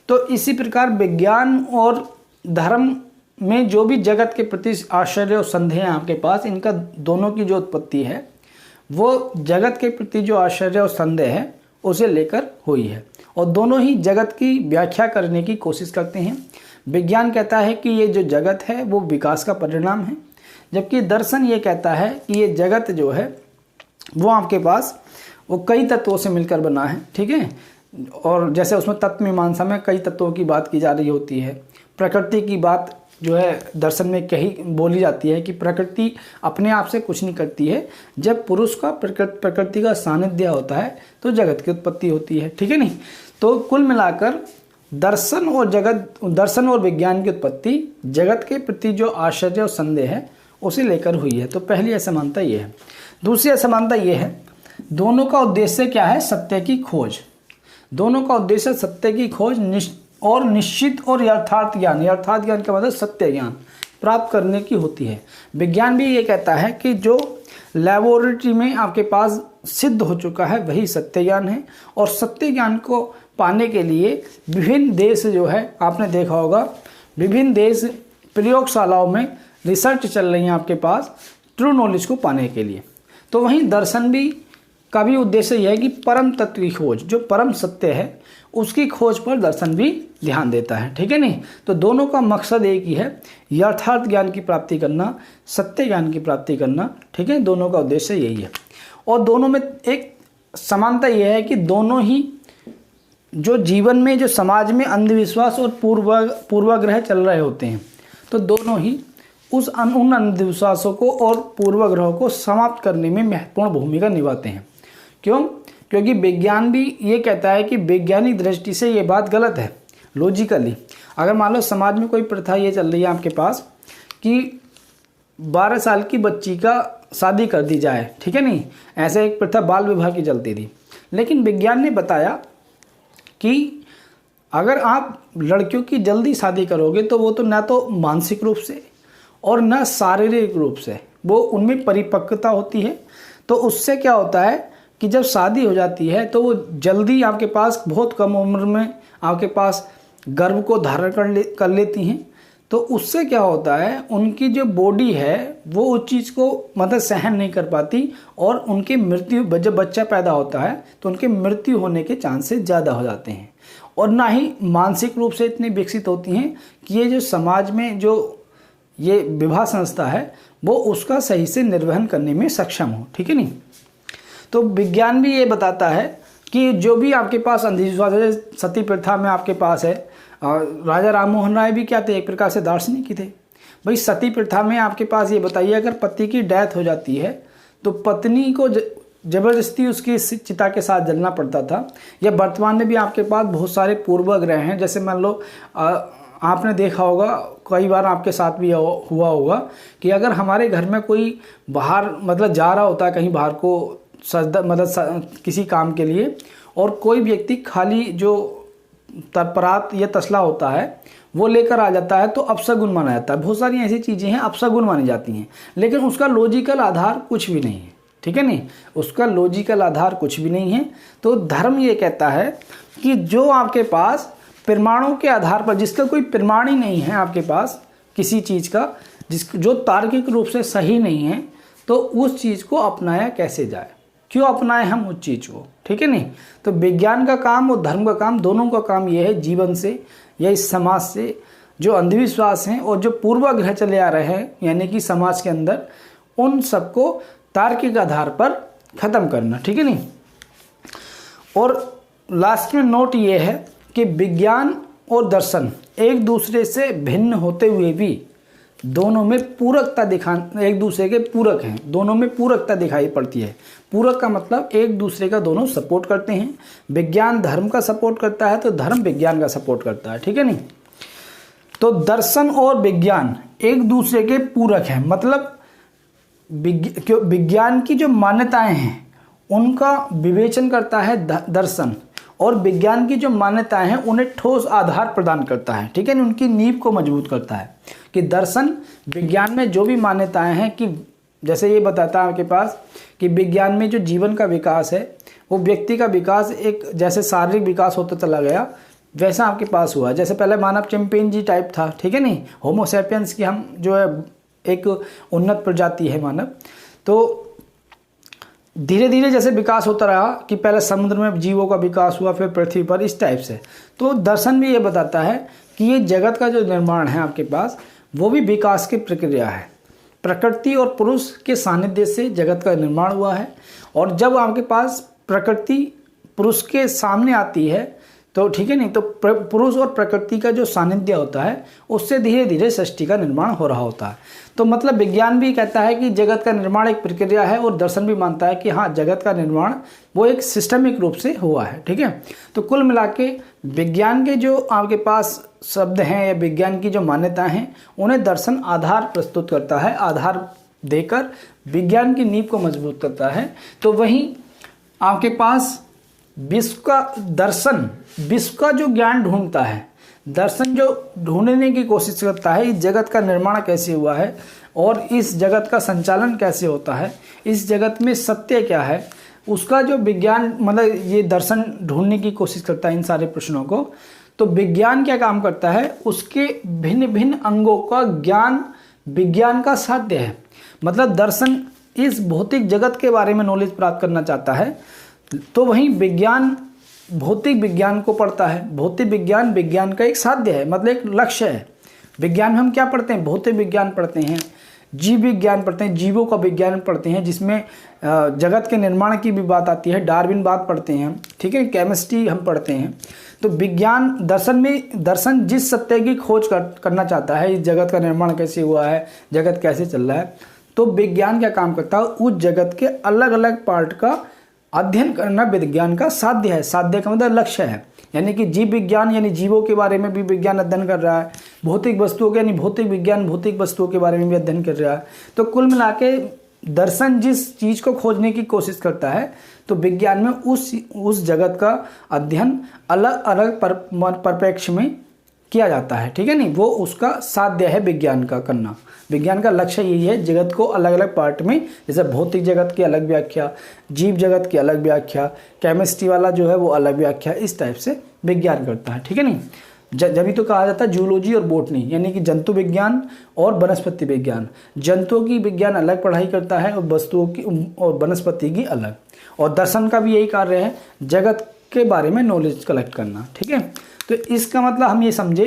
तो इसी प्रकार विज्ञान और धर्म में जो भी जगत के प्रति आश्चर्य और संदेह है आपके पास, इनका दोनों की जो उत्पत्ति है वो जगत के प्रति जो आश्चर्य और संदेह है उसे लेकर हुई है, और दोनों ही जगत की व्याख्या करने की कोशिश करते हैं। विज्ञान कहता है कि ये जो जगत है वो विकास का परिणाम है, जबकि दर्शन ये कहता है कि ये जगत जो है वो आपके पास वो कई तत्वों से मिलकर बना है, ठीक है। और जैसे उसमें तत्व मीमांसा में कई तत्वों की बात की जा रही होती है, प्रकृति की बात जो है दर्शन में कही बोली जाती है कि प्रकृति अपने आप से कुछ नहीं करती है, जब पुरुष का प्रकृति का सानिध्य होता है तो जगत की उत्पत्ति होती है, ठीक है नहीं। तो कुल मिलाकर दर्शन और विज्ञान की उत्पत्ति जगत के प्रति जो आश्चर्य और संदेह है उसे लेकर हुई है। तो पहली असमानता ये है। दूसरी असमानता ये है, दोनों का उद्देश्य क्या है, सत्य की खोज। दोनों का उद्देश्य सत्य की खोज और निश्चित और यथार्थ ज्ञान, यथार्थ ज्ञान का मतलब सत्य ज्ञान प्राप्त करने की होती है। विज्ञान भी ये कहता है कि जो लेबोरेटरी में आपके पास सिद्ध हो चुका है वही सत्य ज्ञान है। और सत्य ज्ञान को पाने के लिए विभिन्न देश जो है, आपने देखा होगा विभिन्न देश प्रयोगशालाओं में रिसर्च चल रही है आपके पास ट्रू नॉलेज को पाने के लिए। तो वहीं दर्शन भी का भी उद्देश्य यह है कि परम तत्व की खोज, जो परम सत्य है उसकी खोज पर दर्शन भी ध्यान देता है, ठीक है नहीं। तो दोनों का मकसद एक ही है, यथार्थ ज्ञान की प्राप्ति करना, सत्य ज्ञान की प्राप्ति करना, ठीक है। दोनों का उद्देश्य यही है। और दोनों में एक समानता यह है कि दोनों ही जो जीवन में, जो समाज में अंधविश्वास और पूर्वाग्रह चल रहे होते हैं, तो दोनों ही उन अंधविश्वासों को और पूर्वाग्रहों को समाप्त करने में महत्वपूर्ण भूमिका निभाते हैं। क्यों? क्योंकि विज्ञान भी ये कहता है कि वैज्ञानिक दृष्टि से ये बात गलत है। लॉजिकली अगर मान लो समाज में कोई प्रथा ये चल रही है आपके पास कि 12 साल की बच्ची का शादी कर दी जाए, ठीक है नहीं, ऐसे एक प्रथा बाल विवाह की चलती थी। लेकिन विज्ञान ने बताया कि अगर आप लड़कियों की जल्दी शादी करोगे तो वो तो ना तो मानसिक रूप से और न शारीरिक रूप से वो उनमें परिपक्वता होती है। तो उससे क्या होता है कि जब शादी हो जाती है तो वो जल्दी आपके पास बहुत कम उम्र में आपके पास गर्भ को धारण कर लेती हैं। तो उससे क्या होता है, उनकी जो बॉडी है वो उस चीज़ को मतलब सहन नहीं कर पाती और उनकी मृत्यु, जब बच्चा पैदा होता है तो उनके मृत्यु होने के चांसेस ज़्यादा हो जाते हैं। और ना ही मानसिक रूप से इतनी विकसित होती हैं कि ये जो समाज में जो ये विवाह संस्था है वो उसका सही से निर्वहन करने में सक्षम हो, ठीक है नहीं। तो विज्ञान भी ये बताता है कि जो भी आपके पास अंधविश्वास है, सती प्रथा में आपके पास है, राजा राम मोहन राय भी क्या थे, एक प्रकार से दार्शनिक ही थे। भाई सती प्रथा में आपके पास ये बताइए, अगर पति की डेथ हो जाती है तो पत्नी को जबरदस्ती उसकी चिता के साथ जलना पड़ता था। या वर्तमान में भी आपके पास बहुत सारे पूर्वाग्रह हैं, जैसे मान लो आपने देखा होगा, कई बार आपके साथ भी हुआ होगा कि अगर हमारे घर में कोई बाहर मतलब जा रहा होता है कहीं बाहर को किसी काम के लिए, और कोई व्यक्ति खाली जो तरपरात या तसला होता है वो लेकर आ जाता है तो अपशगुन माना जाता है। बहुत सारी ऐसी चीज़ें हैं अपशगुन मानी जाती हैं, लेकिन उसका लॉजिकल आधार कुछ भी नहीं है, ठीक है नहीं, उसका लॉजिकल आधार कुछ भी नहीं है। तो धर्म ये कहता है कि जो आपके पास प्रमाणों के आधार पर, जिसका कोई प्रमाण ही नहीं है आपके पास किसी चीज़ का, जो तार्किक रूप से सही नहीं है, तो उस चीज़ को अपनाया कैसे जाए, क्यों अपनाएं हम उस चीज़ को, ठीक है नहीं। तो विज्ञान का काम और धर्म का काम, दोनों का काम ये है जीवन से या इस समाज से जो अंधविश्वास हैं और जो पूर्वाग्रह चले आ रहे हैं यानी कि समाज के अंदर, उन सबको तार्किक आधार पर ख़त्म करना, ठीक है नहीं। और लास्ट में नोट ये है कि विज्ञान और दर्शन एक दूसरे से भिन्न होते हुए भी दोनों में पूरकता एक दूसरे के पूरक हैं, दोनों में पूरकता दिखाई पड़ती है। पूरक का मतलब एक दूसरे का दोनों सपोर्ट करते हैं। विज्ञान धर्म का सपोर्ट करता है तो धर्म विज्ञान का सपोर्ट करता है, ठीक है नहीं। तो दर्शन और विज्ञान एक दूसरे के पूरक हैं, मतलब विज्ञान की जो मान्यताएं हैं उनका विवेचन करता है दर्शन, और विज्ञान की जो मान्यताएं हैं उन्हें ठोस आधार प्रदान करता है, ठीक है, उनकी नींव को मजबूत करता है। कि दर्शन विज्ञान में जो भी मान्यताएं हैं, कि जैसे ये बताता है आपके पास कि विज्ञान में जो जीवन का विकास है वो व्यक्ति का विकास एक जैसे शारीरिक विकास होता चला गया वैसा आपके पास हुआ। जैसे पहले मानव चिंपैंजी टाइप था, ठीक है नहीं, होमो सैपियंस की हम जो है एक उन्नत प्रजाति है मानव। तो धीरे धीरे जैसे विकास होता रहा कि पहले समुद्र में जीवों का विकास हुआ, फिर पृथ्वी पर, इस टाइप से। तो दर्शन भी ये बताता है कि ये जगत का जो निर्माण है आपके पास वो भी विकास की प्रक्रिया है। प्रकृति और पुरुष के सानिध्य से जगत का निर्माण हुआ है, और जब आपके पास प्रकृति पुरुष के सामने आती है तो ठीक है नहीं, तो पुरुष और प्रकृति का जो सानिध्य होता है उससे धीरे धीरे सृष्टि का निर्माण हो रहा होता है। तो मतलब विज्ञान भी कहता है कि जगत का निर्माण एक प्रक्रिया है, और दर्शन भी मानता है कि हाँ जगत का निर्माण वो एक सिस्टमिक रूप से हुआ है, ठीक है। तो कुल मिला के विज्ञान के जो आपके पास शब्द हैं या विज्ञान की जो मान्यताएं हैं उन्हें दर्शन आधार प्रस्तुत करता है, आधार देकर विज्ञान की नींव को मजबूत करता है। तो वहीं आपके पास विश्व का दर्शन, विश्व का जो ज्ञान ढूंढता है, दर्शन जो ढूंढने की कोशिश करता है इस जगत का निर्माण कैसे हुआ है और इस जगत का संचालन कैसे होता है, इस जगत में सत्य क्या है, उसका जो विज्ञान मतलब ये दर्शन ढूंढने की कोशिश करता है इन सारे प्रश्नों को। तो विज्ञान क्या काम करता है, उसके भिन्न भिन्न अंगों का ज्ञान विज्ञान का साध्य है। मतलब दर्शन इस भौतिक जगत के बारे में नॉलेज प्राप्त करना चाहता है, तो वहीं विज्ञान भौतिक विज्ञान को पढ़ता है। भौतिक विज्ञान विज्ञान का एक साध्य है, मतलब एक लक्ष्य है। विज्ञान में हम क्या पढ़ते हैं, भौतिक विज्ञान पढ़ते हैं, जीव विज्ञान पढ़ते हैं, जीवों का विज्ञान पढ़ते हैं जिसमें जगत के निर्माण की भी बात आती है, डार्विन बात पढ़ते हैं हम, ठीक है, केमिस्ट्री हम पढ़ते हैं। तो विज्ञान दर्शन जिस सत्य की खोज करना चाहता है, इस जगत का निर्माण कैसे हुआ है, जगत कैसे चल रहा है, तो विज्ञान क्या काम करता है, उस जगत के अलग अलग पार्ट का अध्ययन करना विज्ञान का साध्य है। साध्य का मतलब लक्ष्य है, यानी कि जीव विज्ञान यानी जीवों के बारे में भी विज्ञान अध्ययन कर रहा है, भौतिक वस्तुओं के यानी भौतिक विज्ञान भौतिक वस्तुओं के बारे में भी अध्ययन कर रहा है। तो कुल मिला के दर्शन जिस चीज़ को खोजने की कोशिश करता है, तो विज्ञान में उस जगत का अध्ययन अलग अलग परिप्रेक्ष्य में किया जाता है, ठीक है नहीं, वो उसका साध्य है विज्ञान का करना। विज्ञान का लक्ष्य यही है, जगत को अलग अलग पार्ट में, जैसे भौतिक जगत की अलग व्याख्या, जीव जगत की अलग व्याख्या, केमिस्ट्री वाला जो है वो अलग व्याख्या, इस टाइप से विज्ञान करता है, ठीक है नहीं। जब तो कहा जाता है जूलॉजी और बॉटनी, यानी कि जंतु विज्ञान और वनस्पति विज्ञान। जंतुओं की विज्ञान अलग पढ़ाई करता है और वस्तुओं की और वनस्पति की अलग। और दर्शन का भी यही कार्य है, जगत के बारे में नॉलेज कलेक्ट करना, ठीक है। तो इसका मतलब हम ये समझे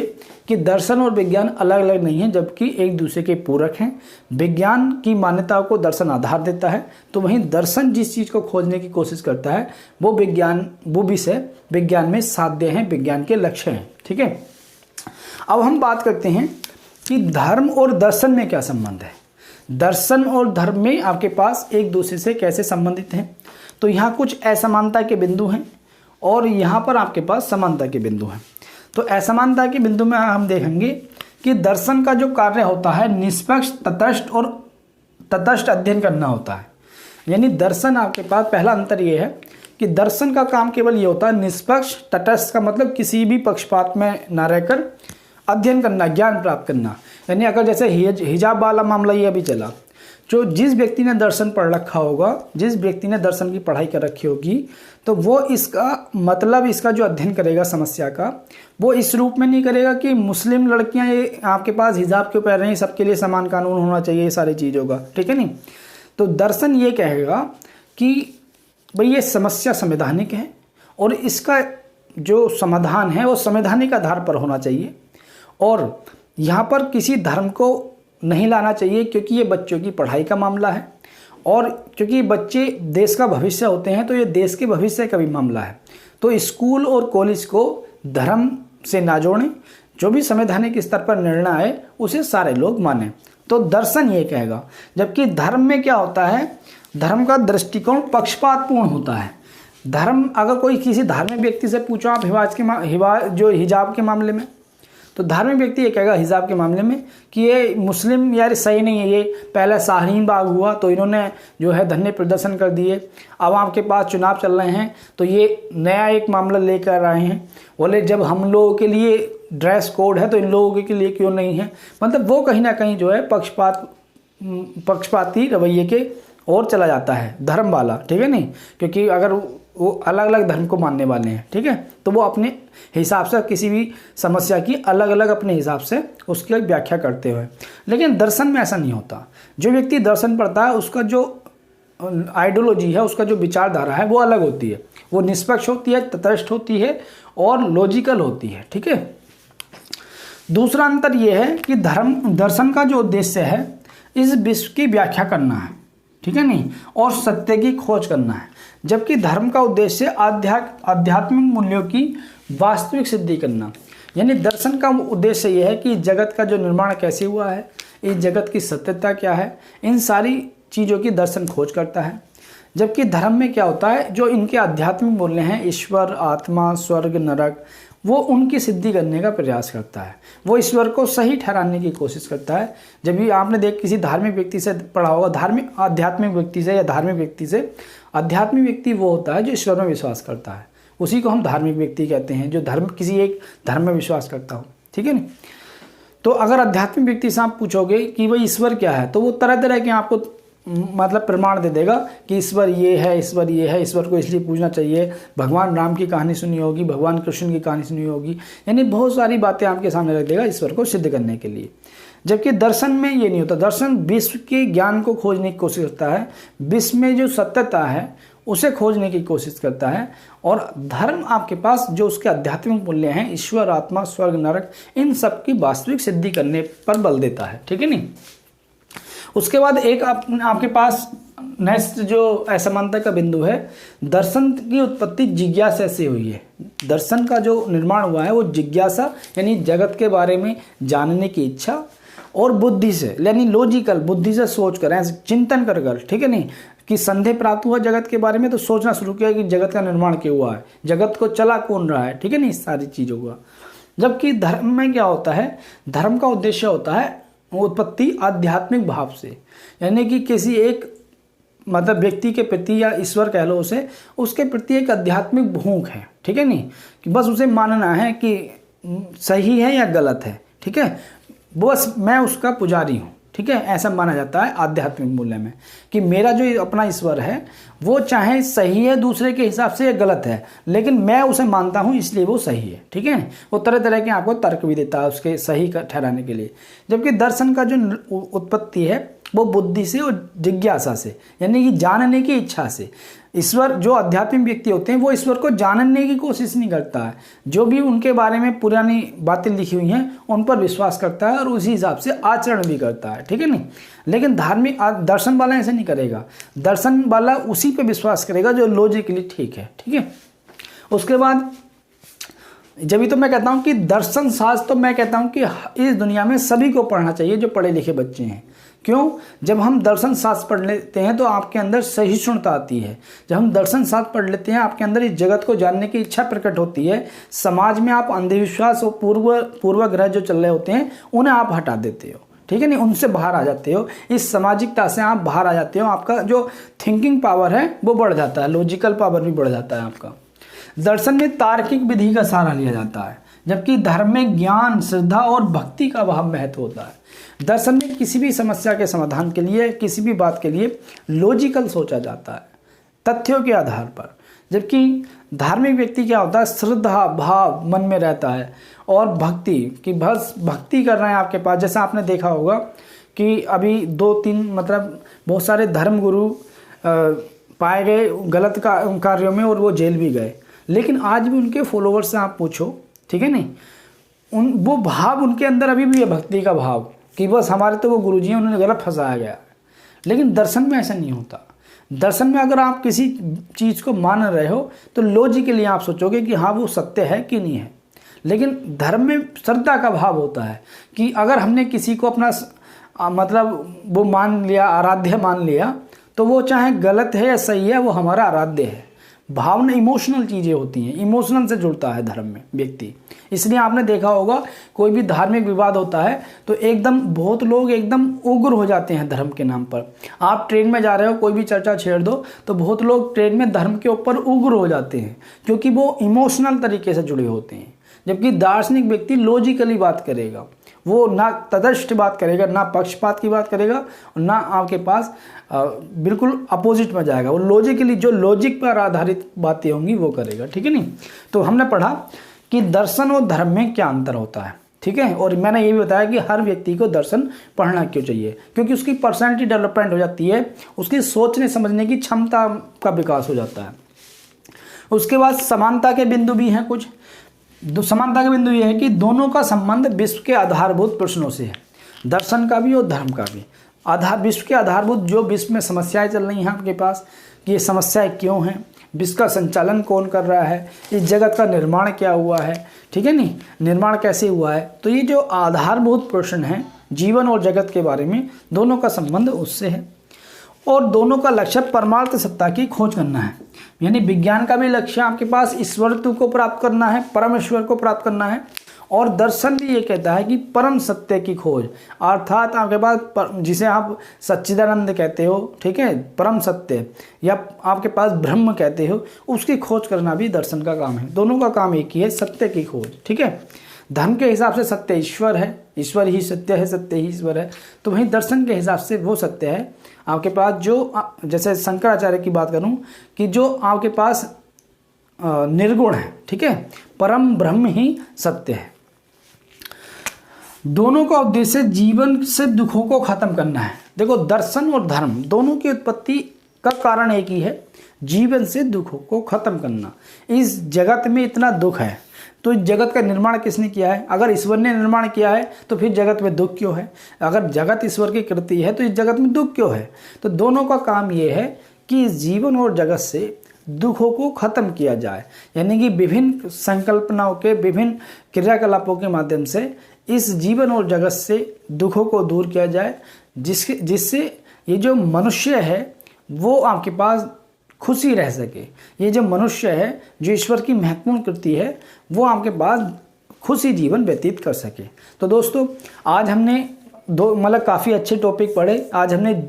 कि दर्शन और विज्ञान अलग अलग नहीं है, जबकि एक दूसरे के पूरक हैं। विज्ञान की मान्यताओं को दर्शन आधार देता है, तो वहीं दर्शन जिस चीज़ को खोजने की कोशिश करता है वो विषय विज्ञान में साध्य हैं, विज्ञान के लक्ष्य हैं, ठीक है। अब हम बात करते हैं कि धर्म और दर्शन में क्या संबंध है। दर्शन और धर्म में आपके पास एक दूसरे से कैसे संबंधित हैं। तो यहाँ कुछ असमानता के बिंदु हैं और यहाँ पर आपके पास समानता के बिंदु हैं। तो असमानता के बिंदु में हम देखेंगे कि दर्शन का जो कार्य होता है निष्पक्ष तटस्थ अध्ययन करना होता है। यानी दर्शन आपके पास पहला अंतर ये है कि दर्शन का काम केवल ये होता है निष्पक्ष तटस्थ, का मतलब किसी भी पक्षपात में ना रहकर अध्ययन करना, ज्ञान प्राप्त करना। यानी अगर जैसे हिजाब वाला मामला ये अभी चला, जो जिस व्यक्ति ने दर्शन पढ़ रखा होगा, जिस व्यक्ति ने दर्शन की पढ़ाई कर रखी होगी, तो वो इसका मतलब इसका जो अध्ययन करेगा समस्या का, वो इस रूप में नहीं करेगा कि मुस्लिम लड़कियां ये आपके पास हिजाब क्यों पहन रही हैं, सबके लिए समान कानून होना चाहिए, ये सारी चीज़ों का, ठीक है नहीं। तो दर्शन ये कहेगा कि भाई ये समस्या संवैधानिक है और इसका जो समाधान है वो संवैधानिक आधार पर होना चाहिए, और यहाँ पर किसी धर्म को नहीं लाना चाहिए, क्योंकि ये बच्चों की पढ़ाई का मामला है और क्योंकि बच्चे देश का भविष्य होते हैं, तो ये देश के भविष्य का भी मामला है। तो स्कूल और कॉलेज को धर्म से ना जोड़ें, जो भी संवैधानिक स्तर पर निर्णय आए उसे सारे लोग मानें। तो दर्शन ये कहेगा। जबकि धर्म में क्या होता है, धर्म का दृष्टिकोण पक्षपातपूर्ण होता है। धर्म अगर कोई किसी धार्मिक व्यक्ति से पूछो आप हिजाब के मामले में, तो धार्मिक व्यक्ति ये कहेगा हिजाब के मामले में कि ये मुस्लिम यार सही नहीं है, ये पहले शाहीन बाग हुआ तो इन्होंने जो है धरने प्रदर्शन कर दिए, अब आपके पास चुनाव चल रहे हैं तो ये नया एक मामला लेकर आए हैं, बोले जब हम लोगों के लिए ड्रेस कोड है तो इन लोगों के लिए क्यों नहीं है। मतलब वो कहीं ना कहीं जो है पक्षपाती रवैये के और चला जाता है धर्म वाला, ठीक है नहीं, क्योंकि अगर वो अलग अलग धर्म को मानने वाले हैं, ठीक है, तो वो अपने हिसाब से किसी भी समस्या की अलग अलग अपने हिसाब से उसकी व्याख्या करते हुए। लेकिन दर्शन में ऐसा नहीं होता। जो व्यक्ति दर्शन पढ़ता है उसका जो आइडियोलॉजी है, उसका जो विचारधारा है वो अलग होती है, वो निष्पक्ष होती है, तटस्थ होती है और लॉजिकल होती है, ठीक है। दूसरा अंतर यह है कि दर्शन का जो उद्देश्य है इस विश्व की व्याख्या करना है, ठीक है नहीं, और सत्य की खोज करना है। जबकि धर्म का उद्देश्य आध्यात्मिक मूल्यों की वास्तविक सिद्धि करना। यानी दर्शन का उद्देश्य यह है कि जगत का जो निर्माण कैसे हुआ है, इस जगत की सत्यता क्या है, इन सारी चीज़ों की दर्शन खोज करता है। जबकि धर्म में क्या होता है, जो इनके आध्यात्मिक मूल्य हैं, ईश्वर, आत्मा, स्वर्ग, नरक, वो उनकी सिद्धि करने का प्रयास करता है। वो ईश्वर को सही ठहराने की कोशिश करता है। जब भी आपने किसी धार्मिक व्यक्ति से पढ़ा होगा, आध्यात्मिक व्यक्ति से या धार्मिक व्यक्ति से, आध्यात्मिक व्यक्ति वो होता है जो ईश्वर में विश्वास करता है, उसी को हम धार्मिक व्यक्ति कहते हैं, जो किसी एक धर्म में विश्वास करता हो, ठीक है ना। तो अगर आध्यात्मिक व्यक्ति से आप पूछोगे कि भाई ईश्वर क्या है, तो वो तरह तरह के आपको मतलब प्रमाण दे देगा कि ईश्वर ये है, ईश्वर ये है, ईश्वर को इसलिए पूजना चाहिए। भगवान राम की कहानी सुनी होगी, भगवान कृष्ण की कहानी सुनी होगी, यानी बहुत सारी बातें आपके सामने रख देगा ईश्वर को सिद्ध करने के लिए। जबकि दर्शन में ये नहीं होता। दर्शन विश्व के ज्ञान को खोजने की कोशिश करता है, विश्व में जो सत्यता है उसे खोजने की कोशिश करता है। और धर्म आपके पास जो उसके आध्यात्मिक मूल्य हैं, ईश्वर, आत्मा, स्वर्ग, नरक, इन सब की वास्तविक सिद्धि करने पर बल देता है। ठीक है नहीं। उसके बाद एक आपके पास नेक्स्ट जो असमानता का बिंदु है, दर्शन की उत्पत्ति जिज्ञासा से हुई है। दर्शन का जो निर्माण हुआ है वो जिज्ञासा यानी जगत के बारे में जानने की इच्छा और बुद्धि से, यानी लॉजिकल बुद्धि से सोच कर, ऐसे चिंतन कर कर, ठीक है नहीं, कि संदेह प्राप्त हुआ जगत के बारे में तो सोचना शुरू किया कि जगत का निर्माण क्यों हुआ है, जगत को चला कौन रहा है, ठीक है नहीं, सारी चीज़ों का। जबकि धर्म में क्या होता है, धर्म का उद्देश्य होता है उत्पत्ति आध्यात्मिक भाव से, यानी कि किसी एक मतलब व्यक्ति के प्रति या ईश्वर कह लो उसे, उसके प्रति एक आध्यात्मिक भूख है। ठीक है नहीं, कि बस उसे मानना है कि सही है या गलत है, ठीक है, बस मैं उसका पुजारी हूँ। ठीक है, ऐसा माना जाता है आध्यात्मिक मूल्य में कि मेरा जो अपना ईश्वर है वो चाहे सही है दूसरे के हिसाब से या गलत है, लेकिन मैं उसे मानता हूँ इसलिए वो सही है। ठीक है, वो तरह तरह के आपको तर्क भी देता है उसके सही का ठहराने के लिए। जबकि दर्शन का जो उत्पत्ति है वो बुद्धि से और जिज्ञासा से, यानी कि जानने की इच्छा से। ईश्वर, जो आध्यात्मिक व्यक्ति होते हैं वो ईश्वर को जानने की कोशिश नहीं करता है, जो भी उनके बारे में पुरानी बातें लिखी हुई हैं उन पर विश्वास करता है और उसी हिसाब से आचरण भी करता है। ठीक है नहीं, लेकिन धार्मिक दर्शन वाला ऐसे नहीं करेगा। दर्शन वाला उसी पे विश्वास करेगा जो लॉजिकली ठीक है। ठीक है, उसके बाद जब तो मैं कहता हूँ कि दर्शन शास्त्र, तो मैं कहता हूँ कि इस दुनिया में सभी को पढ़ना चाहिए जो पढ़े लिखे बच्चे हैं। क्यों? जब हम दर्शन शास्त्र पढ़ लेते हैं तो आपके अंदर सहिष्णुता आती है। जब हम दर्शन शास्त्र पढ़ लेते हैं आपके अंदर इस जगत को जानने की इच्छा प्रकट होती है। समाज में आप अंधविश्वास और पूर्वाग्रह जो चल रहे होते हैं उन्हें आप हटा देते हो। ठीक है नहीं, उनसे बाहर आ जाते हो, इस सामाजिकता से आप बाहर आ जाते हो। आपका जो थिंकिंग पावर है वो बढ़ जाता है, लॉजिकल पावर भी बढ़ जाता है आपका। दर्शन में तार्किक विधि का सहारा लिया जाता है, जबकि धर्म में ज्ञान, श्रद्धा और भक्ति का वह महत्व होता है। दर्शन में किसी भी समस्या के समाधान के लिए, किसी भी बात के लिए लॉजिकल सोचा जाता है, तथ्यों के आधार पर। जबकि धार्मिक व्यक्ति क्या होता है, श्रद्धा भाव मन में रहता है और भक्ति, कि बस भक्ति कर रहे हैं आपके पास। जैसा आपने देखा होगा कि अभी 2-3 मतलब बहुत सारे धर्मगुरु पाए गए गलत कार्यों में और वो जेल भी गए, लेकिन आज भी उनके फॉलोवर्स से आप पूछो, ठीक है नहीं, वो भाव उनके अंदर अभी भी है, भक्ति का भाव, कि बस हमारे तो वो गुरुजी हैं, उन्होंने गलत फंसाया गया। लेकिन दर्शन में ऐसा नहीं होता। दर्शन में अगर आप किसी चीज़ को मान रहे हो तो लॉजिकली आप सोचोगे कि हाँ वो सत्य है कि नहीं है। लेकिन धर्म में श्रद्धा का भाव होता है कि अगर हमने किसी को अपना मतलब वो मान लिया, आराध्य मान लिया, तो वो चाहे गलत है या सही है, वो हमारा आराध्य है। भावना, इमोशनल चीज़ें होती हैं, इमोशनल से जुड़ता है धर्म में व्यक्ति। इसलिए आपने देखा होगा कोई भी धार्मिक विवाद होता है तो एकदम बहुत लोग एकदम उग्र हो जाते हैं धर्म के नाम पर। आप ट्रेन में जा रहे हो, कोई भी चर्चा छेड़ दो तो बहुत लोग ट्रेन में धर्म के ऊपर उग्र हो जाते हैं, क्योंकि वो इमोशनल तरीके से जुड़े होते हैं। जबकि दार्शनिक व्यक्ति लॉजिकली बात करेगा, वो ना तटस्थ बात करेगा, ना पक्षपात की बात करेगा, और ना आपके पास बिल्कुल अपोजिट में जाएगा। वो लॉजिकली, जो लॉजिक पर आधारित बातें होंगी वो करेगा। ठीक है नहीं, तो हमने पढ़ा कि दर्शन और धर्म में क्या अंतर होता है। ठीक है, और मैंने ये भी बताया कि हर व्यक्ति को दर्शन पढ़ना क्यों चाहिए, क्योंकि उसकी पर्सनैलिटी डेवलपमेंट हो जाती है, उसकी सोचने समझने की क्षमता का विकास हो जाता है। उसके बाद समानता के बिंदु भी हैं कुछ। समानता का बिंदु यह है कि दोनों का संबंध विश्व के आधारभूत प्रश्नों से है, दर्शन का भी और धर्म का भी। विश्व के आधारभूत, जो विश्व में समस्याएं चल रही हैं आपके पास, कि ये समस्याएं क्यों हैं, विश्व का संचालन कौन कर रहा है, इस जगत का निर्माण क्या हुआ है, ठीक है नहीं, निर्माण कैसे हुआ है, तो ये जो आधारभूत प्रश्न हैं जीवन और जगत के बारे में, दोनों का संबंध उससे है। और दोनों का लक्ष्य परमार्थ सत्ता की खोज करना है, यानी विज्ञान का भी लक्ष्य आपके पास ईश्वरत्व को प्राप्त करना है, परम ईश्वर को प्राप्त करना है। और दर्शन भी ये कहता है कि परम सत्य की खोज, अर्थात आपके पास जिसे आप सच्चिदानंद कहते हो, ठीक है, परम सत्य, या आपके पास ब्रह्म कहते हो, उसकी खोज करना भी दर्शन का काम है। दोनों का काम एक ही है, सत्य की खोज। ठीक है, धर्म के हिसाब से सत्य ईश्वर है, ईश्वर ही सत्य है, सत्य ही ईश्वर है। तो वहीं दर्शन के हिसाब से वो सत्य है आपके पास जो, जैसे शंकराचार्य की बात करूं कि जो आपके पास निर्गुण है, ठीक है, परम ब्रह्म ही सत्य है। दोनों का उद्देश्य जीवन से दुखों को खत्म करना है। देखो, दर्शन और धर्म दोनों की उत्पत्ति का कारण एक ही है, जीवन से दुखों को खत्म करना। इस जगत में इतना दुख है तो इस जगत का निर्माण किसने किया है? अगर ईश्वर ने निर्माण किया है तो फिर जगत में दुख क्यों है? अगर जगत ईश्वर की कृति है तो इस जगत में दुख क्यों है? तो दोनों का काम ये है कि इस जीवन और जगत से दुखों को खत्म किया जाए, यानी कि विभिन्न संकल्पनाओं के, विभिन्न क्रियाकलापों के माध्यम से इस जीवन और जगत से दुखों को दूर किया जाए, जिससे ये जो मनुष्य है वो आपके पास खुशी रह सके। ये जो मनुष्य है, जो ईश्वर की महत्वपूर्ण कृति है, वो आपके पास खुशी जीवन व्यतीत कर सके। तो दोस्तों, आज हमने मतलब काफ़ी अच्छे टॉपिक पढ़े। आज हमने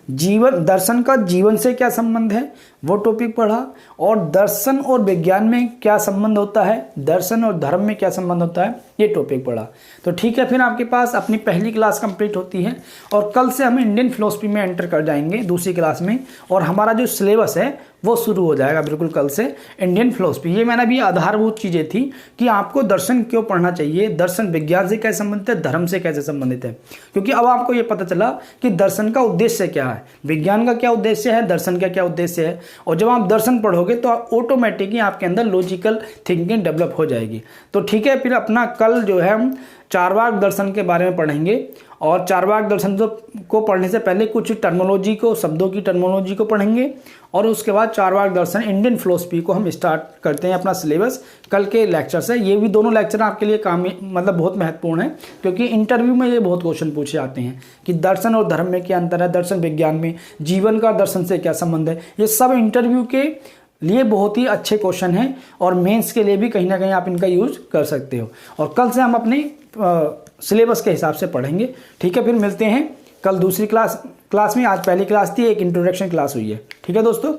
जीवन, दर्शन का जीवन से क्या संबंध है वो टॉपिक पढ़ा, और दर्शन और विज्ञान में क्या संबंध होता है, दर्शन और धर्म में क्या संबंध होता है, ये टॉपिक पढ़ा। तो ठीक है, फिर आपके पास अपनी पहली क्लास कंप्लीट होती है और कल से हम इंडियन फिलॉसफी में एंटर कर जाएंगे दूसरी क्लास में, और हमारा जो सिलेबस है वो शुरू हो जाएगा बिल्कुल कल से, इंडियन फिलॉसफी। ये मैंने अभी आधारभूत चीज़ें थी कि आपको दर्शन क्यों पढ़ना चाहिए, दर्शन विज्ञान से कैसे संबंधित है, धर्म से कैसे संबंधित है, क्योंकि अब आपको ये पता चला कि दर्शन का उद्देश्य क्या है, विज्ञान का क्या उद्देश्य है, दर्शन का क्या उद्देश्य है। और जब आप दर्शन पढ़ोगे तो ऑटोमेटिकली आपके अंदर लॉजिकल थिंकिंग डेवलप हो जाएगी। तो ठीक है, फिर अपना कल जो है हम चारवाक दर्शन के बारे में पढ़ेंगे, और चारवाक दर्शन को पढ़ने से पहले कुछ टर्मिनोलॉजी को, शब्दों की टर्मिनोलॉजी को पढ़ेंगे, और उसके बाद चारवाक दर्शन इंडियन फिलॉसफी को हम स्टार्ट करते हैं अपना सिलेबस कल के लेक्चर से। ये भी दोनों लेक्चर आपके लिए मतलब बहुत महत्वपूर्ण है, क्योंकि इंटरव्यू में ये बहुत क्वेश्चन पूछे जाते हैं कि दर्शन और धर्म में क्या अंतर है, दर्शन विज्ञान में जीवन का दर्शन से क्या संबंध है। ये सब इंटरव्यू के लिए बहुत ही अच्छे क्वेश्चन हैं, और मेंस के लिए भी कहीं ना कहीं आप इनका यूज कर सकते हो। और कल से हम अपने सिलेबस के हिसाब से पढ़ेंगे। ठीक है, फिर मिलते हैं कल दूसरी क्लास में। आज पहली क्लास थी, एक इंट्रोडक्शन क्लास हुई है। ठीक है दोस्तों।